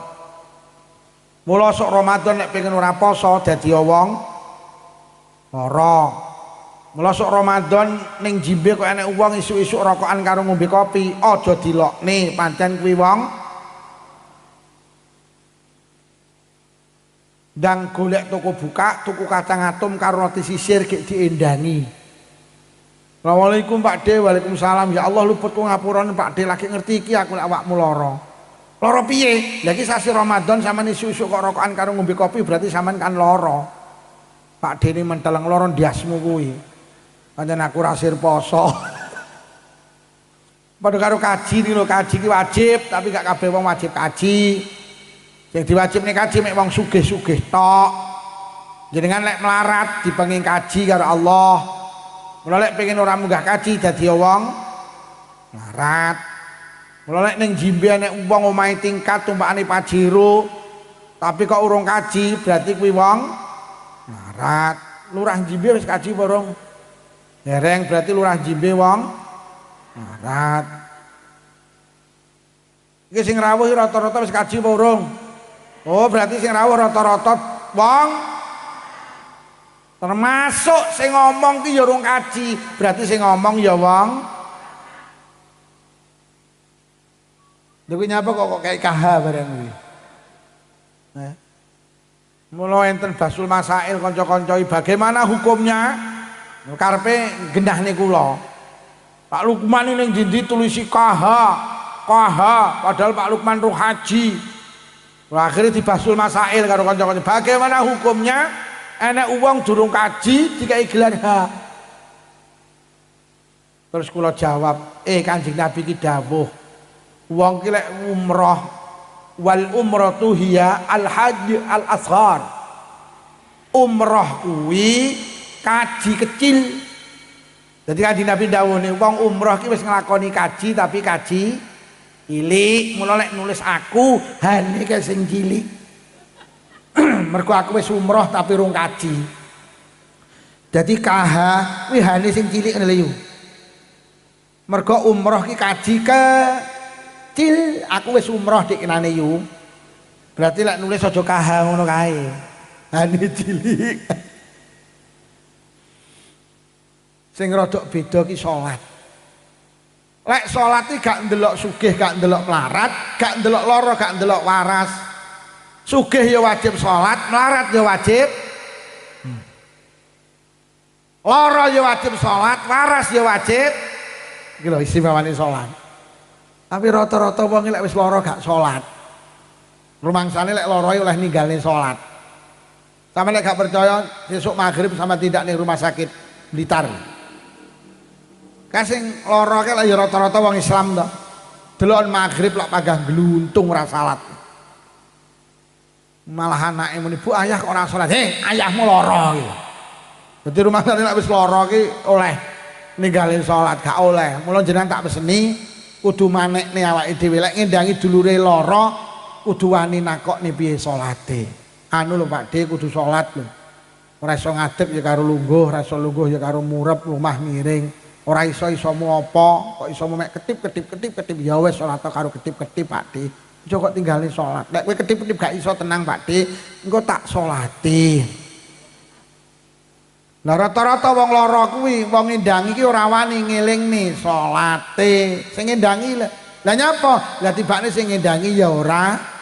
Mula sok Ramadan nek pengen ora poso dadi wong lara. Mula sok Ramadan ning jimbe kok enek wong isuk-isuk rokokan karo ngombe kopi, aja dilokne, pancen kuwi wong ndang golek toko buka, tuku kacang atom karo roti sisir gek diendangi. Assalamualaikum Pak De, waalaikumsalam. Ya Allah luputku ngapurane Pak De, lagi ngerti iki aku lek awakmu lara. Lara piye? Lah iki sasi Ramadan sampean isuk-isuk kok rokokan karo ngombe kopi berarti sampean kan lara. Pak Dene menteleng loro ndiasmu kuwi. Pancen aku rasir poso. Padha karo kaji iki lho, kaji ki wajib tapi gak kabeh wong wajib kaji. Sing diwajibne kaji mek wong sugih-sugih tok. Jenengan lek melarat dipenging kaji karo Allah. Mula lek pengen orang munggah kaji dadi wong melarat. Mula lek ning jimbe nek wong omahe tingkat tumpakane Pajero tapi kok urung kaji berarti kuwi wong melarat. Lurah jimbe wis kaji apa urung? Dereng berarti lurah jimbe wong melarat. Iki sing rawuh rata-rata wis kaji apa urung? Oh, berarti sing rawuh rata-rata wong termasuk sing ngomong ki ya urung kaji, berarti sing ngomong ya wong. Lha kuwi nyapa kok kayak KH bareng kuwi. Mula enten Basul Masail kanca-kanca bagaimana hukumnya? Karepe gendahne kula. Pak Lukman ning ndi tulisi KH, padahal Pak Lukman ruh haji. Akhirnya di Basul Masail karo kanca-kanca. Bagaimana hukumnya? Enek uang durung kaji dikai gelar H. Terus kula jawab, Kanjeng Nabi ki dawuh, wong ki lek umrah wal umratu hiya al hajj al asghar. Umrah kuwi kaji kecil. Jadi Kanjeng Nabi dawuh nih, wong umrah ki wis nglakoni kaji tapi kaji cilik. Mula lek nulis aku hane ke sing cilik. Mergo aku wis umroh tapi rung kaji. Jadi KH kuwi hane sing cilik ngene lho. Mergo umroh ki kaji kecil, aku wis umroh dikenane yu. Berarti lek nulis aja KH ngono kae. Hane cilik. Sing rada beda ki salat. Lek salat iki gak ndelok sugih, gak ndelok melarat, gak ndelok lara, gak ndelok waras. Sugih ya wajib salat, melarat ya wajib. Lara ya wajib salat, waras ya wajib. Iki lho istimewane salat. Tapi rata-rata wong lek wis lara gak salat. Rumangsane lek lara oleh ninggalne salat. Sampe lek gak percaya besok maghrib sama tidak ning rumah sakit Blitar. Kasing lara ki lek ya rata-rata wong Islam to. Deloken maghrib lek pagah gluntung ora salat. Malah anake muni, "Bu, ayah kok ora salat?" Ayahmu lara iki. Dadi rumah sakit nek wis lara ki oleh ninggalin salat gak oleh. Mula jenengan tak peseni kudu manekne awake dhewe lek ngendangi dulure lara kudu wani nakokne piye salate. Anu lho Pakde kudu salat lho. Ora iso ngadeg ya karo lungguh, ora iso lungguh ya karo murep, lumah miring. Ora iso-isomu apa, kok isomu mek ketip ya wis salat karo ketip-ketip Pakde. Aja kok tinggalin salat. Lek kowe ketip-ketip gak iso tenang Pakde, engko tak salati. Lah rata-rata wong lara kuwi, wong ngendangi ki ora wani ngelingne salate. Sing ngendangi lah nyapa? Lah tibane sing ngendangi ya ora.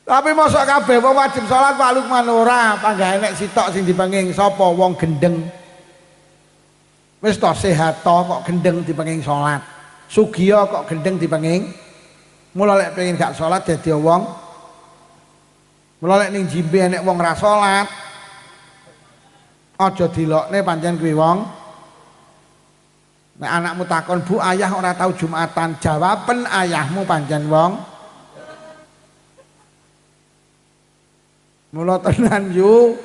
Tapi mosok kabeh wong wajib salat Pak Lukman ora, panggah enek sitok sing dipenging sapa wong gendeng. Wis to sehat to kok gendeng dipenging salat. Sugiya kok gendeng dipenging. Mula lek pengen gak salat dadi wong. Mula lek ning jimbe enek wong ra salat, aja dilokne pancen kuwi wong. Nek anakmu takon, "Bu, ayah ora tau Jumatan." Jawaben ayahmu pancen wong. Mula tenan yu,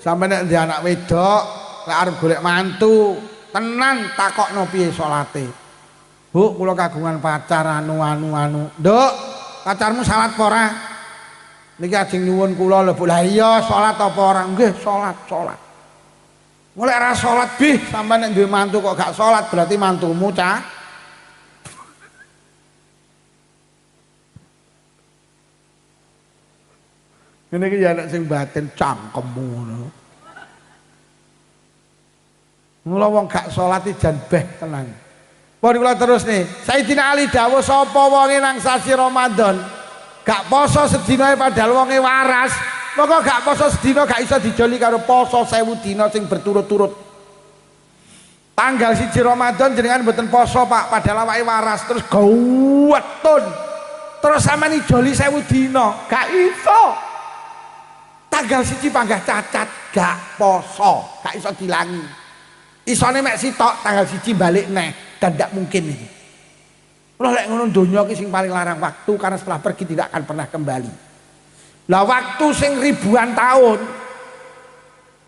sampe nek ndek anak wedok, lek arep golek mantu, tenan takokno piye salate. "Bu, kula kagungan pacar anu. Nduk, pacarmu salat apa ora?" Niki ajeng nyuwun kula lho, Bu. Lah iya, salat apa ora? Nggih, salat. Mulai ra salat bih, sampean nek duwe mantu kok gak salat berarti mantumu cah. Ngene iki ya nek sing batin cangkemmu ngono. Mula wong gak salat iki jan beh tenan. Mari kula terus nih. Sayyidina Ali dawuh sapa wonge nang sasi Ramadan gak poso sedina padahal wonge waras, maka gak poso sedina gak iso dijoli karo poso 1000 dina sing berturut-turut. Tanggal 1 Ramadan jenengan mboten poso Pak, padahal awake waras terus gawetun. Terus sampeyan dijoli 1000 dina, gak iso. Tanggal 1 panggah cacat gak poso, gak iso dilangi. Isone mek sitok tanggal 1 balik neh. Dan tidak mungkin ini. Loh lek ngono donya ki sing paling larang waktu, karena setelah pergi tidak akan pernah kembali. Lah waktu sing ribuan tahun,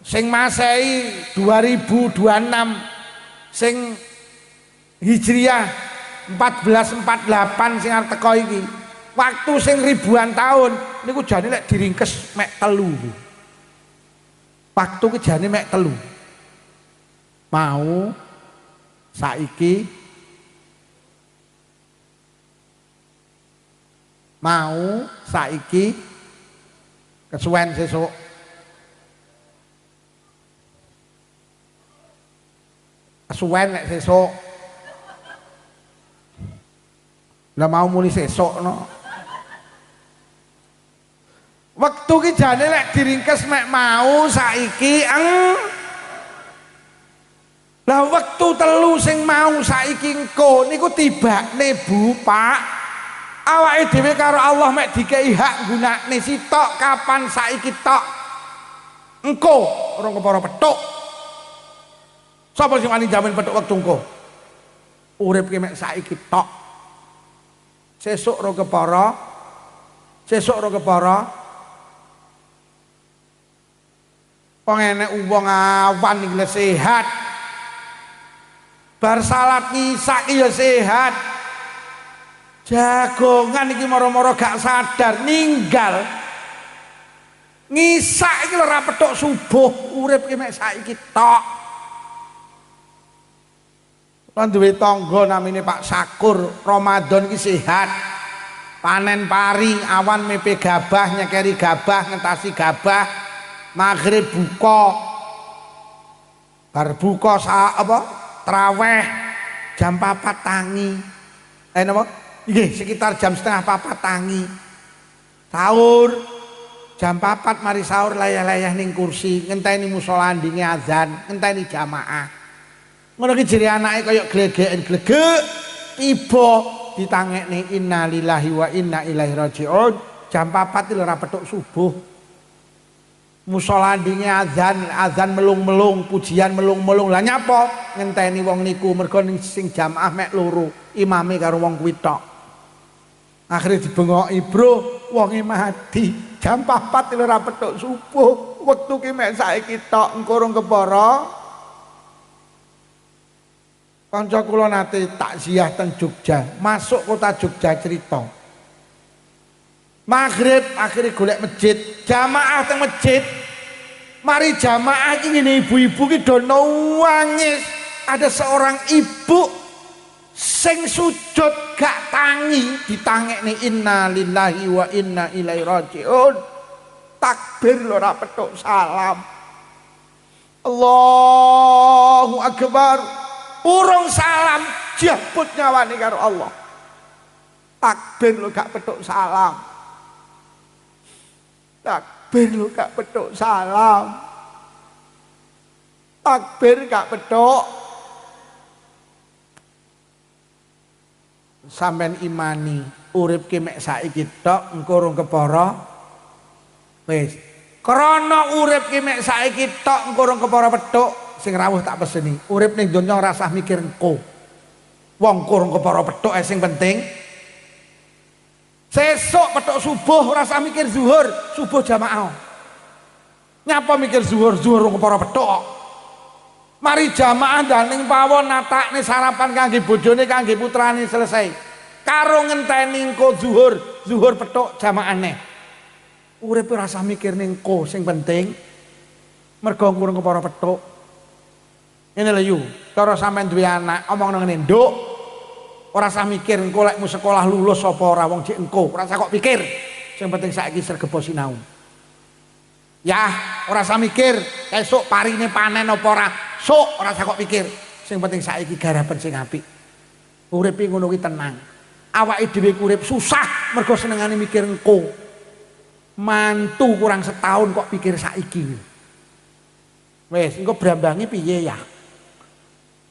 sing Masehi 2026, sing Hijriah 1448 sing arep teko iki. Waktu sing ribuan tahun niku jane lek diringkes mek 3. Waktu ki jane mek 3. Mau saiki kesuwen sesuk kesuwen nek sesuk lah mau muni sesuk no wektu ki jane lek diringkes mek mau saiki lah wektu 3 sing mau saiki engko niku tibane Bu Pak awake dhewe karo Allah mek dikei hak gunakne sitok kapan saiki tok engko ora kepara petuk. Sapa sing wani jamin petuk wektu engko urip ki mek saiki tok sesuk ora kepara wong enek wong awan iki sehat bar salat ngisak ya sehat jagongan iki moro-moro gak sadar ninggal ngisak iki lho ora petuk subuh urip ki mek saiki tok. Lan duwe tangga namine Pak Sakur Ramadan iki sehat panen pari awan mepe gabah nyekeri gabah ngentasi gabah maghrib buka bar buka traweh jam 4 tangi napa nggih sekitar jam setengah 4 tangi sahur jam 4 mari sahur layah-layah ning kursi ngenteni musala ndinge azan ngenteni jamaah ngono ki jere anake kaya glegeken glegek tiba ditangekne innalillahi wa inna ilaihi rajiun jam 4 iki ora petuk subuh musala ndinge azan melung-melung pujian melung-melung lah nyapa ngenteni wong niku mergo sing jamaah mek loro imame karo wong kuwi tok. Akhirnya dibengoki bro wonge mati jam 4 ora petuk subuh wektu ki mek saiki tok engko urung kepara. Kanca kula nate takziah teng Jogja masuk kota Jogja cerita maghrib akhirnya golek masjid jamaah teng masjid mari jamaah iki ngene ibu-ibu ki do nangis ada seorang ibu sing sujud gak tangi ditangekne inna lillahi wa inna ilaihi rajiun takbir lho ora petuk salam Allahu akbar urung salam jabut nyawane karo Allah takbir lho gak petuk salam takbir lho gak petuk salam takbir gak petuk sampean imani urip ki mek saiki tok engko urung kepara wis krana urip ki mek saiki tok engko urung kepara petuk sing rawuh tak peseni urip ning donya ora usah mikir engko wong kurung kepara petuk sing penting sesuk petuk subuh ora usah mikir zuhur subuh jamaah nyapa mikir zuhur urung kepara petuk mari jamaah daling pawon natakne sarapan kangge bojone kangge putrane selesai karo ngenteni engko zuhur petuk jamaahne urip ora usah mikir ning engko sing penting mergo kurung kepara petuk. Ini lho yu, cara sampean duwe anak omong nang ngene, "Nduk, ora usah mikir engko lekmu sekolah lulus apa ora wong jek engko, ora usah kok pikir. Sing penting saiki sregep sinau." Ya, ora usah mikir esuk parine panen apa ora, sok ora usah kok pikir. Sing penting saiki garapen sing apik. Urip iki ngono kuwi tenang. Awake dhewe urip susah mergo senengane mikir engko. Mantu kurang setahun kok pikir saiki. Wes, engko brambangi piye ya?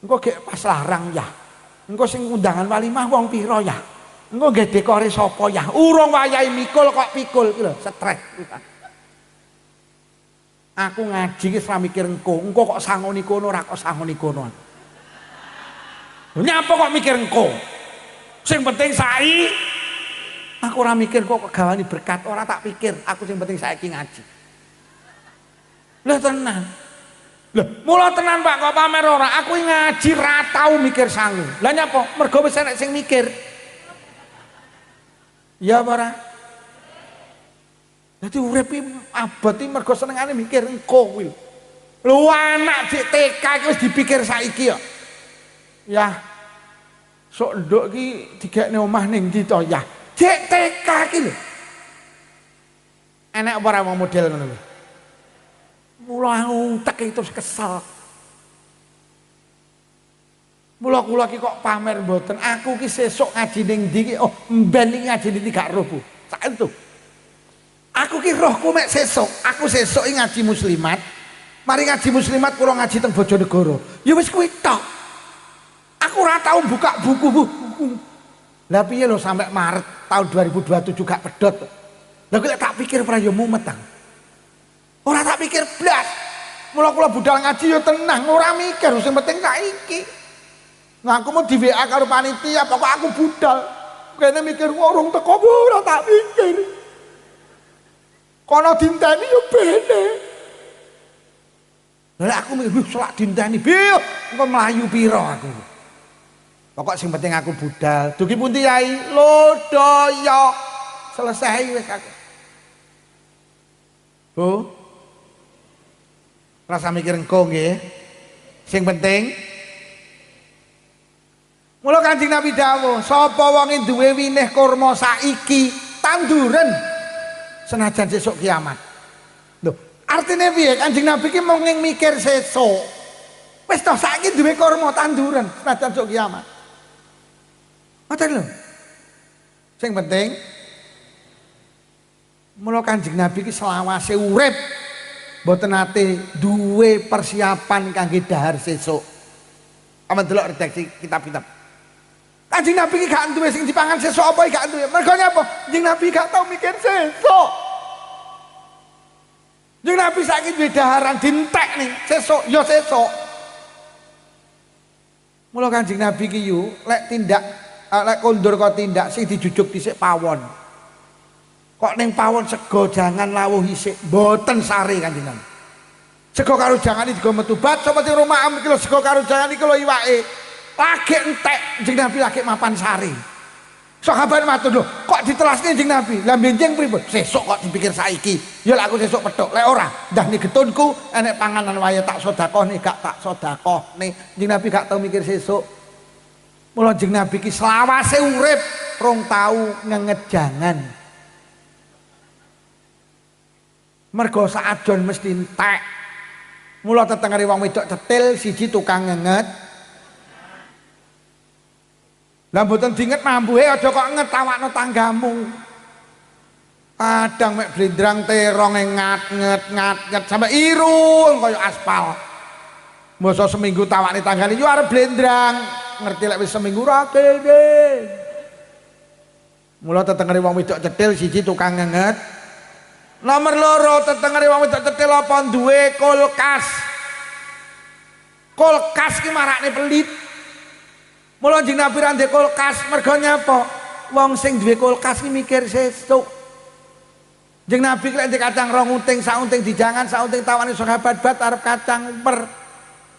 Engko gek pas larang ya. Engko sing undangan walimah wong pira ya? Engko nggih dekore sapa ya? Urung wayahe mikul kok pikul iki lho, stres. Aku ngaji ki ora mikir engko kok sangoni kono ora kok sangoni kono. Nyapa kok mikir engko? Sing penting Aku ora mikir kok kegawani berkat, ora tak pikir, aku sing penting saiki ngaji. Lah tenan. Lah, mula tenan Pak kok pamer ora, aku ngaji ra tau mikir sangu. Lah nyapa? Mergo wis enek sing mikir. Ya apa ora? Dadi urip iki abot iki mergo senengane mikir engko kuwi. Lho anak dik TK iki wis dipikir saiki ya. Ya. Sok nduk iki digekne omah ning ndi to ya. Dik TK iki lho. Enek apa ora wong model ngono lho. Mula untek itu kesel. Mula kula iki kok pamer mboten. Aku ki sesuk ngaji ning ndi ki oh mben iki ngaji ning ndi gak roh Bu. Sak itu. Aku ki rohku mek sesuk. Aku sesuk iki ngaji muslimat. Mari ngaji muslimat kula ngaji teng Bojonegoro. Ya wis kuwi tok. Aku ora tau buka buku Bu. Lah piye lho sampai Maret tahun 2027 gak pedhot. Lah kok tak pikir pra yo mumet ta. Ora tak pikir blas. Mula kula budal ngaji yo tenang, ora mikir sing penting saiki. Nah aku mau di WA karo panitia, pokok aku budal. Kene mikir warung teko ora tak pikir. Kono dinteni yo bene. Lah aku mikir selak dinteni, "Biyo, engko mlayu pira aku." Pokok sing penting aku budal. Dugi pundi Yai? Lodaya. Selesai wis aku. Bu. Rasa mikir engko nggih. Sing penting mula Kanjeng Nabi dawuh, sapa wonge duwe winih kurma saiki tanduren senajan sesuk kiamat. Lho, artine piye? Kanjeng Nabi ki mung mikir sesuk. Wis toh saiki duwe kurma tanduren senajan sesuk kiamat. Ngoten lho. Sing penting mula Kanjeng Nabi ki selawase urip mboten nate duwe persiapan kangge dahar sesuk. Aman delok redaksi kitab-kitab. Kanjeng Nabi ki gak duwe sing dipangan sesuk apa gak duwe. Mergo nyapa? Kanjeng Nabi gak tau mikir sesuk. Kanjeng Nabi saiki duwe daharan dientek nih, sesuk ya sesuk. Mula Kanjeng Nabi ki yu lek tindak lek kondur kok tindak sing dijujuk dhisik pawon. Kok ning pawon sego jangan lawuh isik, mboten sare Kanjeng Nabi. Sego karo jangan iki digo metu bat sapa sing rumah am iki lho sego karo jangan iki lho iwake. Lagi entek Kanjeng Nabi lagi mapan sare. Sahabat matur lho, kok ditelasne Kanjeng Nabi? Lah benjing pripun? Sesuk kok dipikir saiki. Ya lek aku sesuk petuk, lek ora ndah ni getunku enek panganan wae tak sedekahne gak tak sedekahne. Kanjeng Nabi gak tau mikir sesuk. Mula Kanjeng Nabi ki selawase urip rong tau ngenget jangan. Mergo saadon mesti entek. Mula tetengere wong wedok cetil siji tukang ngenget. Lah mboten dinget mambuhe aja kok ngetawakno tanggamu. Kadang mek blendrang terong ngat-nget sampe irung kaya aspal. Masa seminggu tawakne tanggane yo arep blendrang. Ngerti lek wis seminggu ra kene. Mula tetengere wong wedok cetil siji tukang ngenget. Nomor loro tetengere wong wedok cetil apa duwe kulkas. Kulkas ki marakne pelit. Mula Kanjeng Nabi ra ndek kulkas mergo nyapa? Wong sing duwe kulkas ki mikir sesuk. Kanjeng Nabi lek ndek kacang rong unting, sak unting dijangan, sak unting tawane sahabat bat arep kacang per.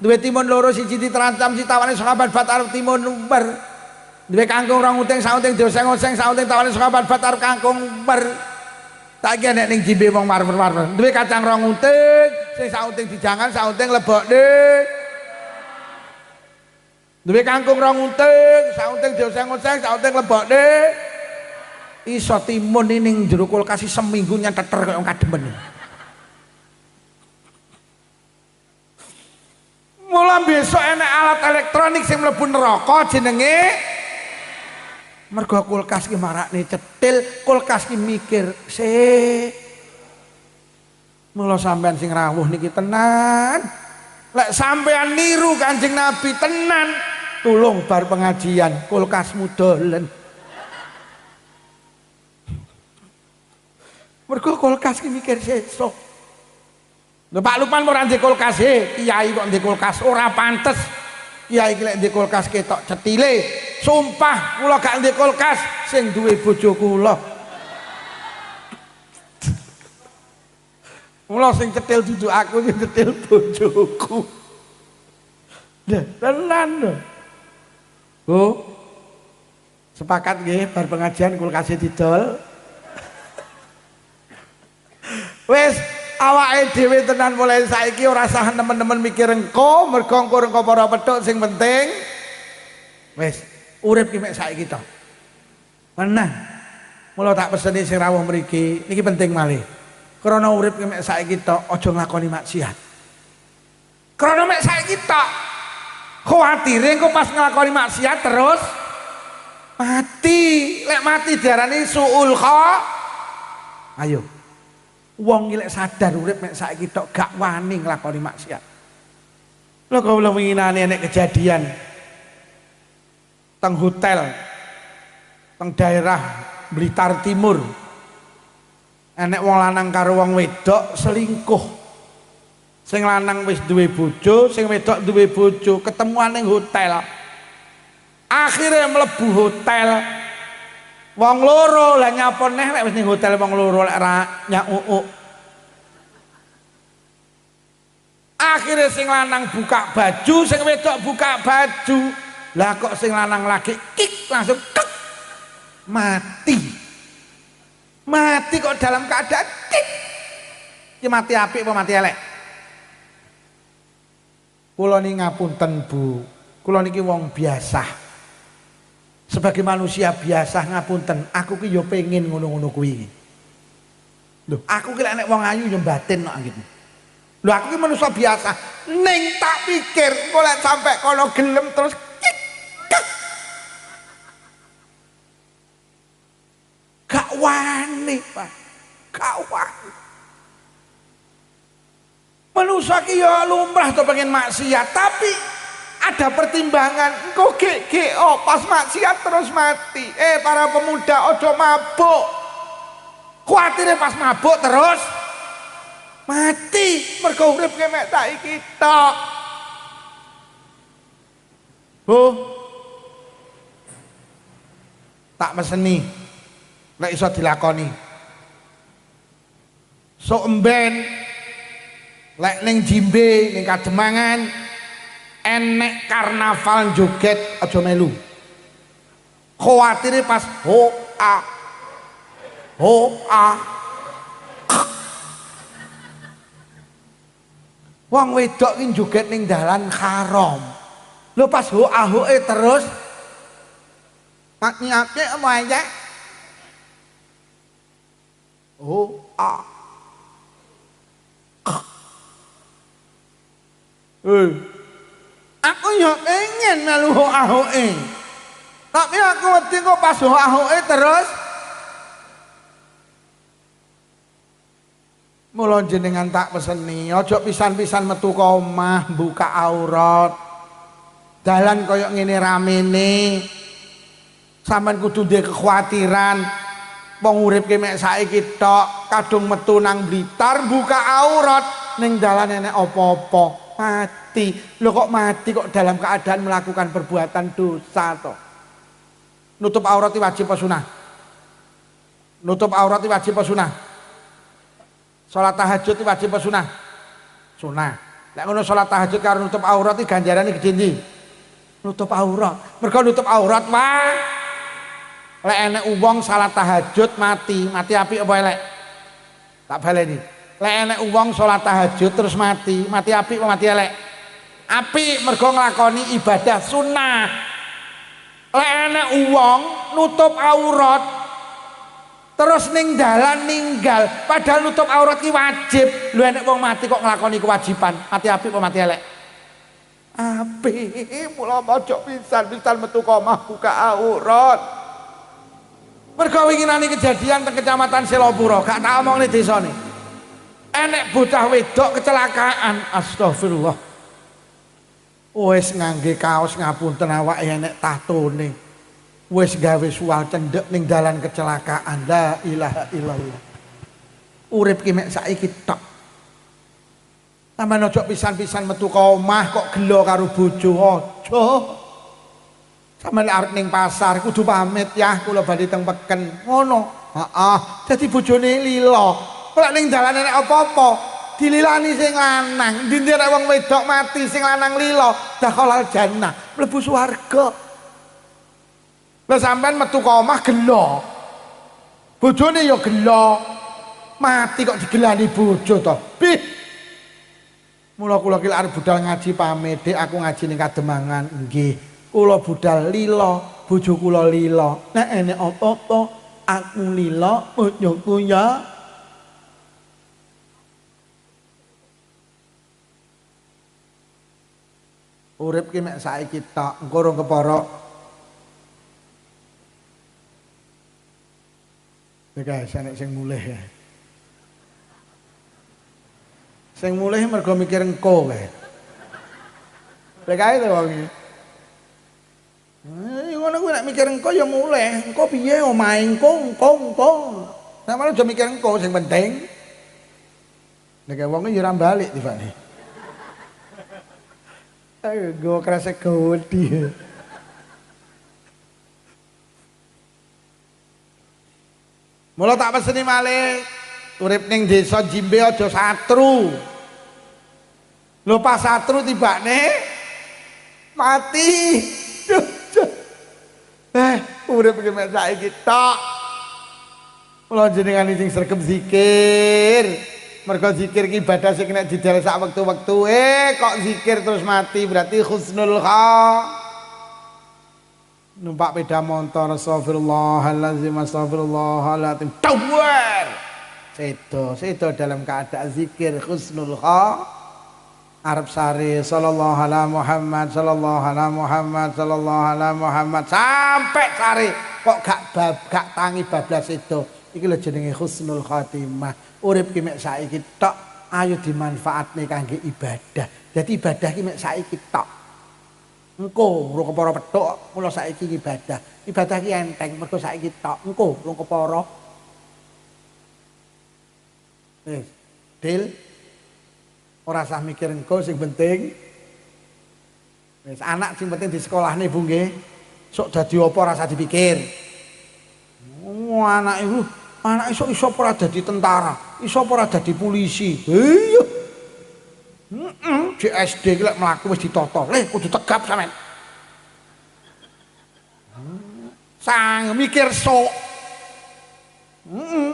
Duwe timun loro siji diterancam si tawane sahabat bat arep timun per. Duwe kangkung rong unting, sak unting dioseng-oseng, sak unting tawane sahabat bat arep kangkung per. Tak kira nek ning jimbe wong marmer-marmer duwe kacang rong unting sing sak unting dijangan sak unting lebokne duwe kangkung rong unting sak unting dioseng-oseng sak unting lebokne iso timun ning jero kulkas seminggu nyeteter kaya kademen. Mula besok enek alat elektronik sing mlebu neraka jenenge mergo kulkas ki marakne cetil, kulkas ki mikir mula sampean sing rawuh niki tenan. Lek sampean niru Kanjeng Nabi tenan, tulung bar pengajian kulkasmu dolen. Mergo kulkas ki mikir sesuk. Lho Pak Lukman ora ndek kulkas kiai kok ndek kulkas ora pantes. Kiai iki lek ndek kulkas ketok cetile. Sumpah kula gak ndek kulkas sing duwe bojo kula Mula sing cetil dudu aku, sing cetil bojoku. Lah, tenan lho. Bu. Sepakat nggih bar pengajian kula kasih didol. Wis awake dhewe tenan mulai saiki ora usah nemen-nemen mikir engko, mergo engko para petuk sing penting wis urip ki mek saiki to. Tenan. Mula tak peseni sing rawuh mriki, niki penting malih. Krana urip ki mek saiki tok, aja nglakoni maksiat. Krana mek saiki tok. Kuwatire engko pas nglakoni maksiat terus mati. Lek mati diarani suul kha. Ayo. Wong iki lek sadar urip mek saiki tok gak wani nglakoni maksiat. Lha kula winginane enek kejadian teng hotel teng daerah Blitar Timur. Enek wong lanang karo wong wedok selingkuh. Sing lanang wis duwe bojo, sing wedok duwe bojo, ketemuan ning hotel. Akhirnya mlebu hotel. Wong loro lah nyapa neh lek wis ning hotel wong loro lek ra nyauk. Akhirnya sing lanang buka baju, sing wedok buka baju. Lah kok sing lanang lagi kik langsung kek. Mati. Mati kok dalam keadaan kik. Ki mati apik apa mati elek? Kula niki ngapunten Bu. Kula niki wong biasa. Sebagai manusia biasa ngapunten, aku ki yo pengen ngono-ngono kuwi. Lho, aku ki lek nek wong ayu yo batin kok gitu. Lho aku ki manusia biasa, ning tak pikir kok lek sampe kono gelem terus kik kek. Gak wani, Pak. Gak wani. Manusia ki yo lumrah to pengen maksiat, tapi ada pertimbangan. Engko GGO pas maksiat terus mati. Para pemuda ojo mabuk. Kuatire pas mabuk terus mati. Mergo urip ki mek saiki tok. Bu. Tak meseni. Nek iso dilakoni. Sok emben lek ning Jimbe ning Kademangan enek karnaval joget aja melu. Kuwatire pas ho a wong wedok ki joget ning dalan haram. Lho pas ho a terus maknyake omae ho a aku ya pengen melu ahoe. Tapi aku wedi kok pas ahoe terus mula jenengan tak peseni aja pisan-pisan metu ka omah buka aurat. Dalan kaya ngene ramene. Sampeyan kudu duwe kekhawatiran wong urip ki mek saiki tok, kadung metu nang Blitar buka aurat ning dalan enek apa-apa. Mati. Loh kok mati kok dalam keadaan melakukan perbuatan dosa toh. Nutup aurat wajib apa sunah? Nutup aurat wajib apa sunah? Salat tahajud wajib apa sunah? Sunah. Lek ngono salat tahajud karo nutup aurat iki ganjarane gedhe ndi? Nutup aurat. Mergo nutup aurat wae. Lek enek wong salat tahajud mati apik apa elek? Tak baleni. Lek enek wong salat tahajud terus mati apik apa mati elek? Apik mergo nglakoni ibadah sunnah. Lek enek wong nutup aurat terus ning dalan ninggal padahal nutup aurat ki wajib. Lho enek wong mati kok nglakoni kewajiban, mati apik apa mati elek? Apik. Mula ojo pisan-pisan metu ka omah buka aurat. Mergo winginane kejadian teng Kecamatan Selopuro, gak tak omongne desane. Enek bocah wedok kecelakaan, astagfirullah. Wis ngangge kaos ngapunten awake enek tatone. Wis gawe suwal cendhek ning dalan kecelakaan. La ilaha illallah. Urip ki mek saiki tok. Sampeyan ojo pisan-pisan metu ka omah kok gelo karo bojo aja. Sampeyan arep ning pasar kudu pamit ya, kula badhe teng peken. Ngono. Heeh. Dadi bojone lila. Lek ning dalan enek apa-apa, dililani sing lanang. Ndi nek wong wedok mati sing lanang lila, dakhalal jannah, mlebu swarga. Lah sampean metu ka omah gelo. Bojone ya gelo. Mati kok digelani bojo to. Pih. Mula kula ki arep budal ngaji pamit, Dik, aku ngaji ning Kademangan. Nggih. Kula budal lila, bojo kula lila. Nek enek apa-apa aku lila, bojoku ya. Urip ki mek saiki tok, engko rong kepara. Guys, enek sing mulih ya. Sing mulih mergo mikir engko kae. Lek ae to wong iki. Ngono kuwi nek mikir engko ya mulih. Engko piye omahe engko. Sampeyan aja mikir engko sing penting. Nek wong iki ora balik tibane. Ayo gue kerasa godi. Mula tak peseni malih urip ning desa Jimbe aja satru. Lho pas satru tibane mati. Urip iki mek saiki tok. Mula jenengan sing sregep zikir. Mergo zikir ki ibadah sing nek didel sak wektu-wektu kok zikir terus mati berarti husnul kha. Numpak peda motor astagfirullahalazim astagfirullahalazim tawar. Sedo dalam keadaan zikir husnul kha. Arab sari sallallahu ala Muhammad sallallahu ala Muhammad sallallahu ala Muhammad sampai sari kok gak tangi bablas sedo. Iki lho jenenge husnul khatimah. Urip ki mek saiki tok, ayo dimanfaatne kangge ibadah. Jadi ibadah ki mek saiki tok. Engko urung kepara petuk, mula saiki ibadah. Ibadah ki enteng mergo saiki tok. Engko urung kepara. Dil. Ora usah mikir engko sing penting. Wis anak sing penting di sekolahne Bu nggih. Sok dadi apa ora usah dipikir. Anak iku anak iso ora dadi tentara, iso ora dadi polisi. Iya. Di SD ki lek mlaku wis ditata. Kudu tegap sampean. Sang mikir sok.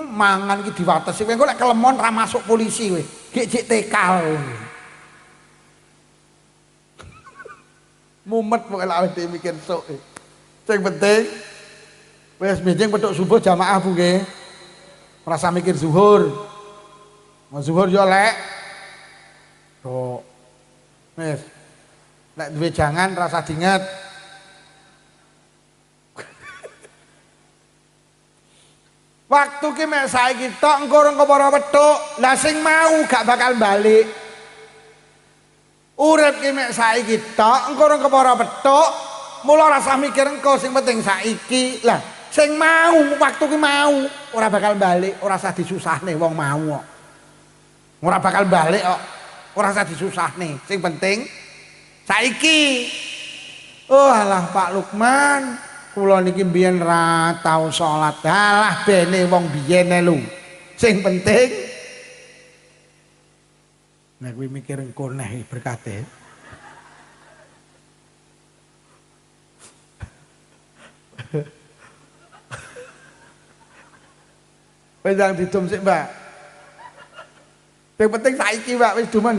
Mangan ki diwatesi. Kowe lek kelemon ra masuk polisi kowe. Gek tekal. Mumet pokoke lek awake mikir sok. Sing penting wis benjing petuk subuh jamaah Bu nggih. Rasa mikir zuhur. Mau zuhur yo lek. Tuh. Wis. Lek duwe jangan rasa dinget. Waktu ki mek saiki tok engko rong kepara petuk. Lah sing mau gak bakal balik. Urip ki mek saiki tok engko rong kepara petuk. Mula rasa mikir engko sing penting saiki. Lah sing mau waktu ki mau ora bakal balik, ora usah disusahne wong mau kok. Ora bakal balik kok. Ora usah disusahne. Sing penting saiki. Oh alah Pak Lukman, kula niki mbiyen ra tau salat. Alah bene wong biyen lho. Sing penting nek kuwi mikir engko neh berkate. Pedang didum sik, Mbak. Yang penting saiki, Mbak, wis dumen.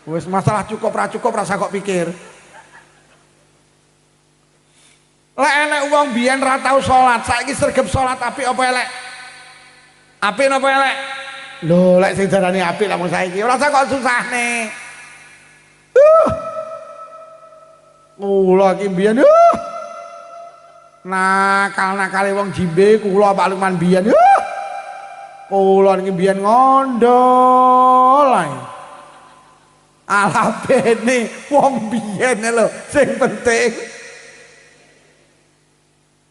Wis masalah cukup ra usah kok pikir. Lek enek wong biyen ra tau salat, saiki sregep salat apik apa elek? Apik napa elek? Lho, lek sing darani apik lamun saiki ora usah kok susahne. Kula iki biyen nakal-nakale wong Jimbe kula Pak Lukman biyen. Kula niki mbiyen ngondol ae. Ala bene wong biyen lho, sing penting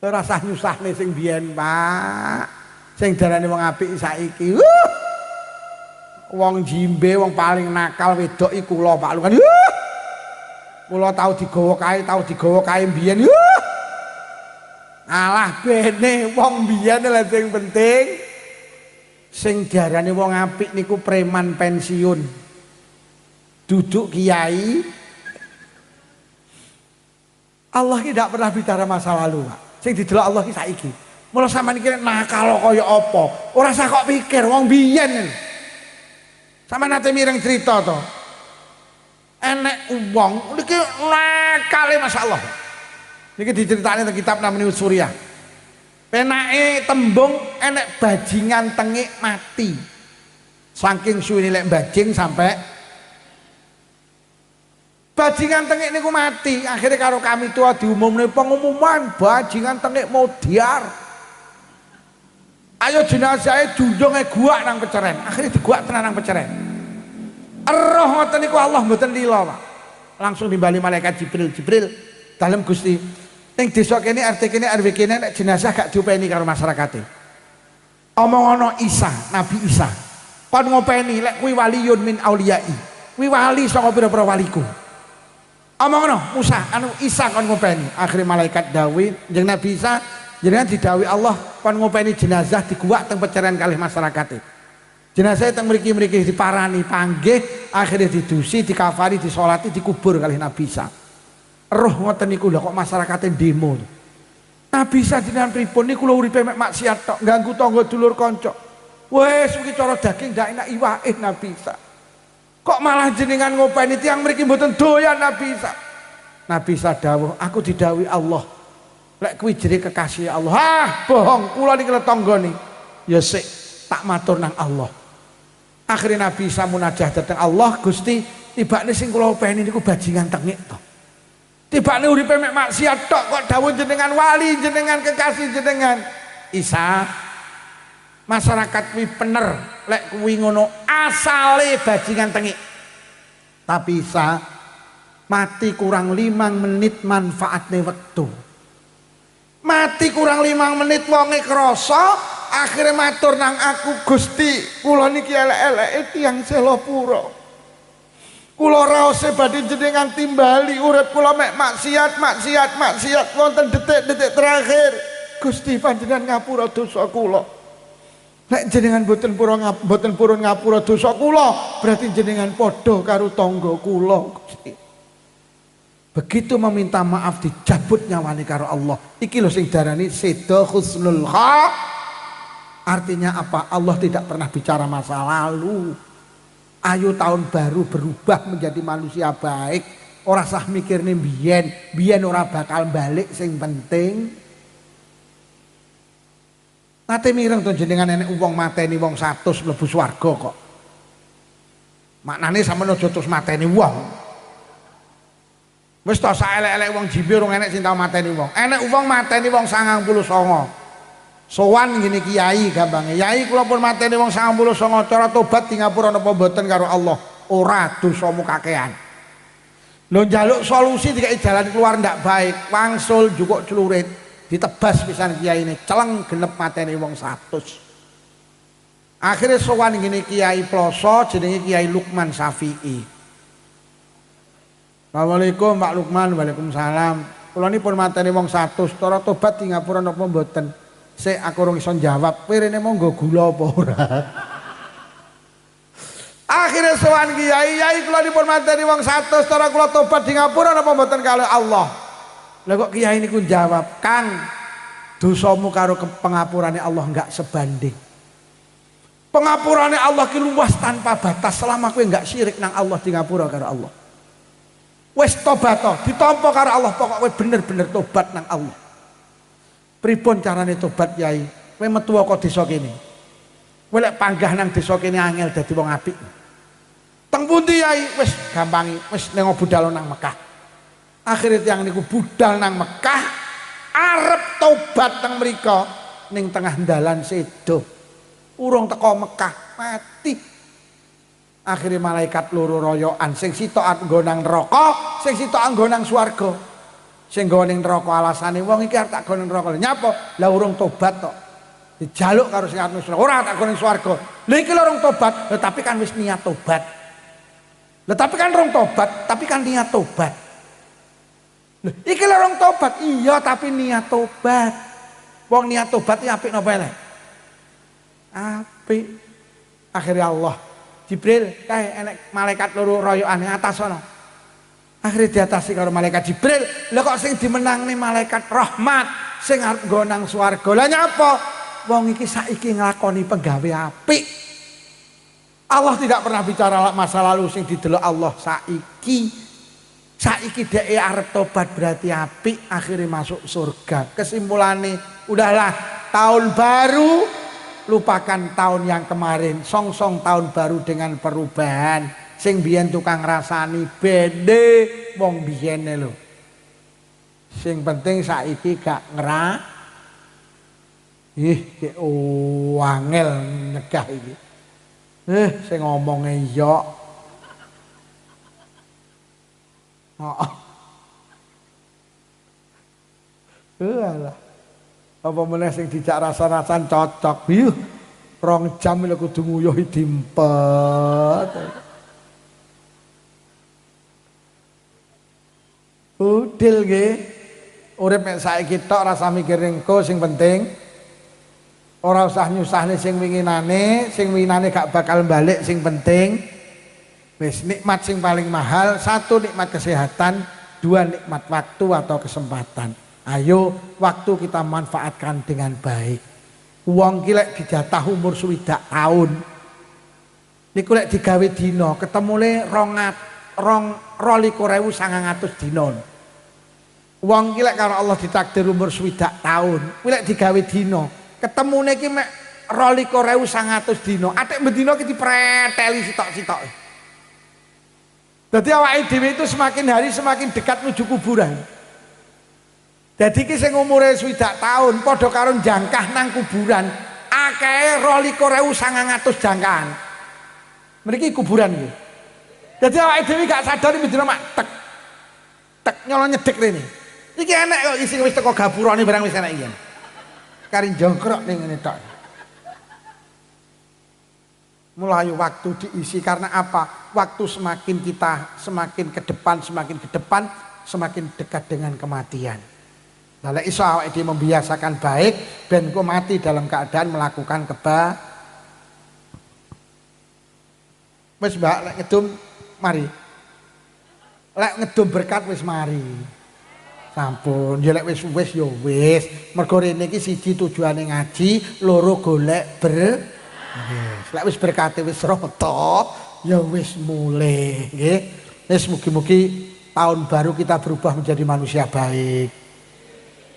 ora usah nyusahne sing biyen, Pak. Sing darane wong apik saiki. Wong Jimbe wong paling nakal wedok iku kula Pak Lukman. Kula tau digawa kae mbiyen. Alah bene wong biyen lho sing penting Sing diarani wong apik niku preman pensiun. Duduk kiai. Allah tidak pernah bicara masa lalu, Pak. Sing didelok Allah ki saiki. Mula sampean iki nakal kaya apa? Ora usah kok pikir wong biyen. Sampeyan nate mireng cerita to. Enek wong niki nakale masyaallah. Niki diceritakne teng kitab namanya Suriah. Penake tembung enek bajingan tengik mati. Saking suwene lek bajing sampai bajingan tengik niku mati. Akhirnya karo kami tua diumumne pengumuman bajingan tengik mau diar. Ayo jenazahnya junjunge guak nang peceren. Akhirnya diguak tenan nang peceren. Roh ngoten niku Allah mboten lila, Pak. Langsung nimbali malaikat Jibril dalem Gusti. Ning desa kene RT kene RW kene nek jenazah gak diopeni karo masyarakate. Omongono Isa, Nabi Isa. Kon ngopeni lek kuwi waliyun min auliyai. Kuwi wali saka pira-pira waliku. Omongono Musa anu Isa kon ngopeni. Akhire malaikat dawuh jeneng Nabi Isa jenengan didhawuhi Allah kon ngopeni jenazah diguwak teng peceren kalih masyarakate. Jenazah teng mriki-mriki diparani panggih akhirnya didusi, dikafani, disolati, dikubur kalih Nabi Isa. Roh ngoten niku lho kok masyarakate demo. Nabi Isa jenengan pripun niku lho uripe mek maksiat tok, ganggu tangga dulur kanca. Wes iki cara daging ndak enak iwake Nabi Isa. Kok malah jenengan ngopeni tiyang mriki mboten doyan Nabi Isa. Nabi Isa dawuh, aku didhawuhi Allah. Lek kuwi jere kekasih Allah. Hah, bohong, kula niki tetanggane. Ya sik tak matur nang Allah. Akhirnya Nabi Isa munajat datang Allah, Gusti tibane sing kula openi niku bajingan tengik to. Tibane uripe mek maksiat tok kok dawuh jenengan wali, jenengan kekasih jenengan. Isa masyarakat kuwi bener lek kuwi ngono asale bajingan tengik. Tapi Isa mati kurang 5 menit manfaatne wektu. Mati kurang 5 menit wonge krasa akhirnya matur nang aku Gusti kula niki elek-eleke tiyang Selopuro. Kula raose badhe jenengan timbali urip kula mek maksiat wonten detik-detik terakhir. Gusti panjenengan ngapura dosa kula. Nek jenengan boten purun ngapura dosa kula, berarti jenengan padha karo tangga kula, Gusti. Begitu meminta maaf dijabut nyawani karo Allah. Iki lho sing darani seda husnul kha. Artinya apa? Allah tidak pernah bicara masa lalu. Ayo tahun baru berubah menjadi manusia baik. Ora sah mikir nih biyen ora bakal balik sing penting. Nate mireng to jenengan enek wong mateni wong 100 mlebu swarga kok. Maknane sampeyan aja terus mateni wong. Wis to sak elek-elek wong jimbe urung enek sing tau mateni wong. Enek wong mateni wong 99. Sowan ngene kiai gampange. Yai kula pun mateni wong 99 cara tobat di ngapura napa mboten karo Allah. Ora dosamu kakean. Lho njaluk solusi dikai jalan keluar ndak baik, wangsul jukuk celurit, ditebas pisan kiai ini, celeng genep mateni wong 100. Akhirnya sowan ngene kiai ploso jenenge Kiai Lukman Syafi'i. Assalamualaikum Pak Lukman, waalaikumsalam. Kula nipun mateni wong 100, cara tobat di ngapura napa mboten? Sik aku urung iso jawab, pirene monggo gula apa ora. Akhirnya sowan kiai kula dipun mateni wong 100, cara kula tobat di ngapura napa mboten kalih Allah. Lah kok kiai niku jawab, "Kang, dosamu karo pengapurane Allah enggak sebanding. Pengapurane Allah ki luas tanpa batas selama kowe enggak syirik nang Allah di ngapura karo Allah. Wis tobat to, ditampa karo Allah, pokok kowe bener-bener tobat nang Allah." Pripun carane tobat Yai? Kowe metu kok desa kene. Kowe lek panggah nang desa kene angel dadi wong apik. Teng pundi Yai? Wis gampangi, wis ning budal nang Mekah. Akhire tiyang niku budal nang Mekah, arep tobat teng mriko ning tengah dalan sedo. Urung teko Mekah, mati. Akhire malaikat loro royokan, sing sitok nggo nang neraka, sing sitok nggo nang swarga. Sing nggo ning neraka alasane wong iki arep tak nggo ning neraka. Nyapa? Lah urung tobat tok. Dijaluk karo sing arep ora tak nggo ning swarga. Lha iki lho urung tobat, lha tapi kan wis niat tobat. Lah tapi kan urung tobat, tapi kan niat tobat. Lha iki lho urung tobat, iya tapi niat tobat. Wong niat tobat iki apik napa elek? Apik. Akhirnya Allah, Jibril, kae enek malaikat loro royokane atas ana. Akhirnya diatasi karo malaikat Jibril. Lah kok sing dimenangne malaikat rahmat, sing arep nggo nang swarga. Lah nyapa? Wong iki saiki nglakoni penggawe apik. Allah tidak pernah bicara masa lalu sing didelok Allah saiki. Saiki dhek arep tobat berarti apik, akhirnya masuk surga. Kesimpulannya, udahlah tahun baru lupakan tahun yang kemarin. Song-song tahun baru dengan perubahan. Sing biyen tukang rasani bede wong biyene lho. Sing penting saiki gak ki angel nyegah iki. Sing ngomonge yo. Alah. Apa meneh sing dijak rasa-rasan cocok. 2 jam lho kudu nguyuh dimpet. Udil nggih. Urip mek saiki tok rasa mikir engko sing penting. Ora usah nyusahne sing winginane gak bakal balik sing penting. Wis nikmat sing paling mahal, 1 nikmat kesehatan, 2 nikmat waktu atau kesempatan. Ayo waktu kita manfaatkan dengan baik. Wong ki lek dijatah umur 60 tahun. Niku lek digawe dina ketemune 22.900 dina. Wong ki lek karo Allah ditakdir umur 60 tahun, kuwi lek digawe dina, ketemune ki mek 22.900 dina. Atik bendina ki dipreteli sitok-sitok. Dadi awake dhewe itu semakin hari semakin dekat menuju kuburan. Dadi ki sing umure 60 tahun padha karo jangkah nang kuburan, akehe 22.900 jangkahan. Mriki kuburan iki. Dadi awake dhewe gak sadar bendina mak tek nyolong nyedek rene. Iki enek kok isi wis teko gapurane barang wis enek iki. Kari jongkrok ning ngene tok. Mulai waktu diisi karena apa? Waktu semakin ke depan, semakin dekat dengan kematian. Lah iso awake dhewe membiasakan baik ben kok mati dalam keadaan melakukan Wis Mbak lek ngedum mari. Lek ngedum berkat wis mari. Sampun, ya lek wis ya wis. Mergo rene iki siji tujuane ngaji, loro golek lek wis berkate wis rata, ya wis mulih, nggih. Wis mugi-mugi tahun baru kita berubah menjadi manusia baik.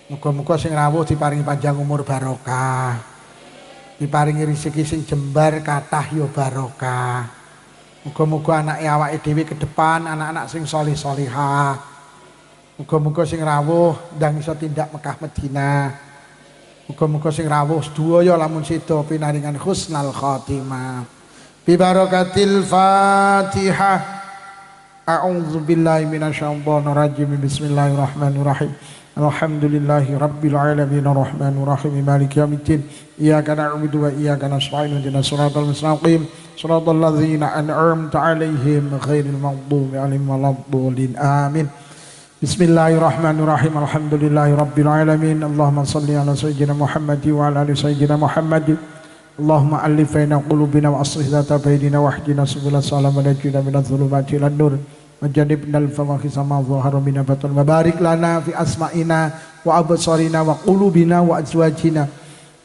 Muga-muga sing rawuh diparingi panjang umur barokah. Diparingi rezeki sing jembar kathah ya barokah. Muga-muga anake awake dhewe ke depan anak-anak sing salih-salihah. Muga-muga sing rawuh ndang iso tindak Mekah Madinah. Muga-muga sing rawuh sedaya lamun sida pinaringan husnal khotimah. Bi barakatil Fatihah. A'udzu billahi minasyaitonir rajim. Bismillahirrahmanirrahim. Alhamdulillahi rabbil alamin arrahmanir rahim maliki yaumiddin. Iyyaka na'budu wa iyyaka nasta'in ihdinas siratal mustaqim. Siratal ladzina an'amta 'alaihim ghairil maghdubi 'alaihim waladdallin. Amin. Bismillahirrahmanirrahim. Alhamdulillahi rabbil alamin. Allahumma shalli ala sayyidina Muhammad wa ala ali sayyidina Muhammad. Allahumma alif baina qulubina wa aslih dhata bainina wa hdina subulal salam wa najina minadh dhulumati ilan nur wa jannibna al-fawahisha ma dhahara minha batun wa barik lana fi asma'ina wa absarina wa qulubina wa azwajina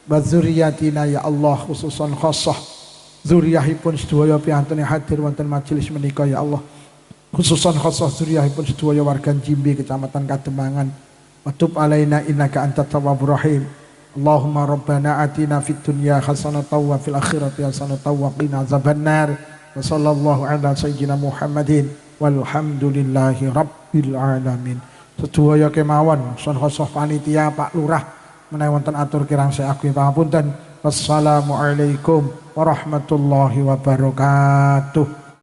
wa dzurriyyatina ya Allah, khususan khassah dzurriyyahipun sedaya piantun hadir wonten majelis menika ya Allah. Khususan khusus zuriyahipun sedaya warga Jimbe Kecamatan Kademangan. Watub alaina innaka antat tawwabur rahim. Allahumma rabbana atina fid dunya hasanatan wa fil akhirati hasanatan wa qina azabannar. Wa sallallahu ala sayyidina Muhammadin walhamdulillahi rabbil alamin. Sedaya kemawon son khusus panitia Pak Lurah menawi wonten atur kirang seagung pangapunten. Wassalamualaikum warahmatullahi wabarakatuh.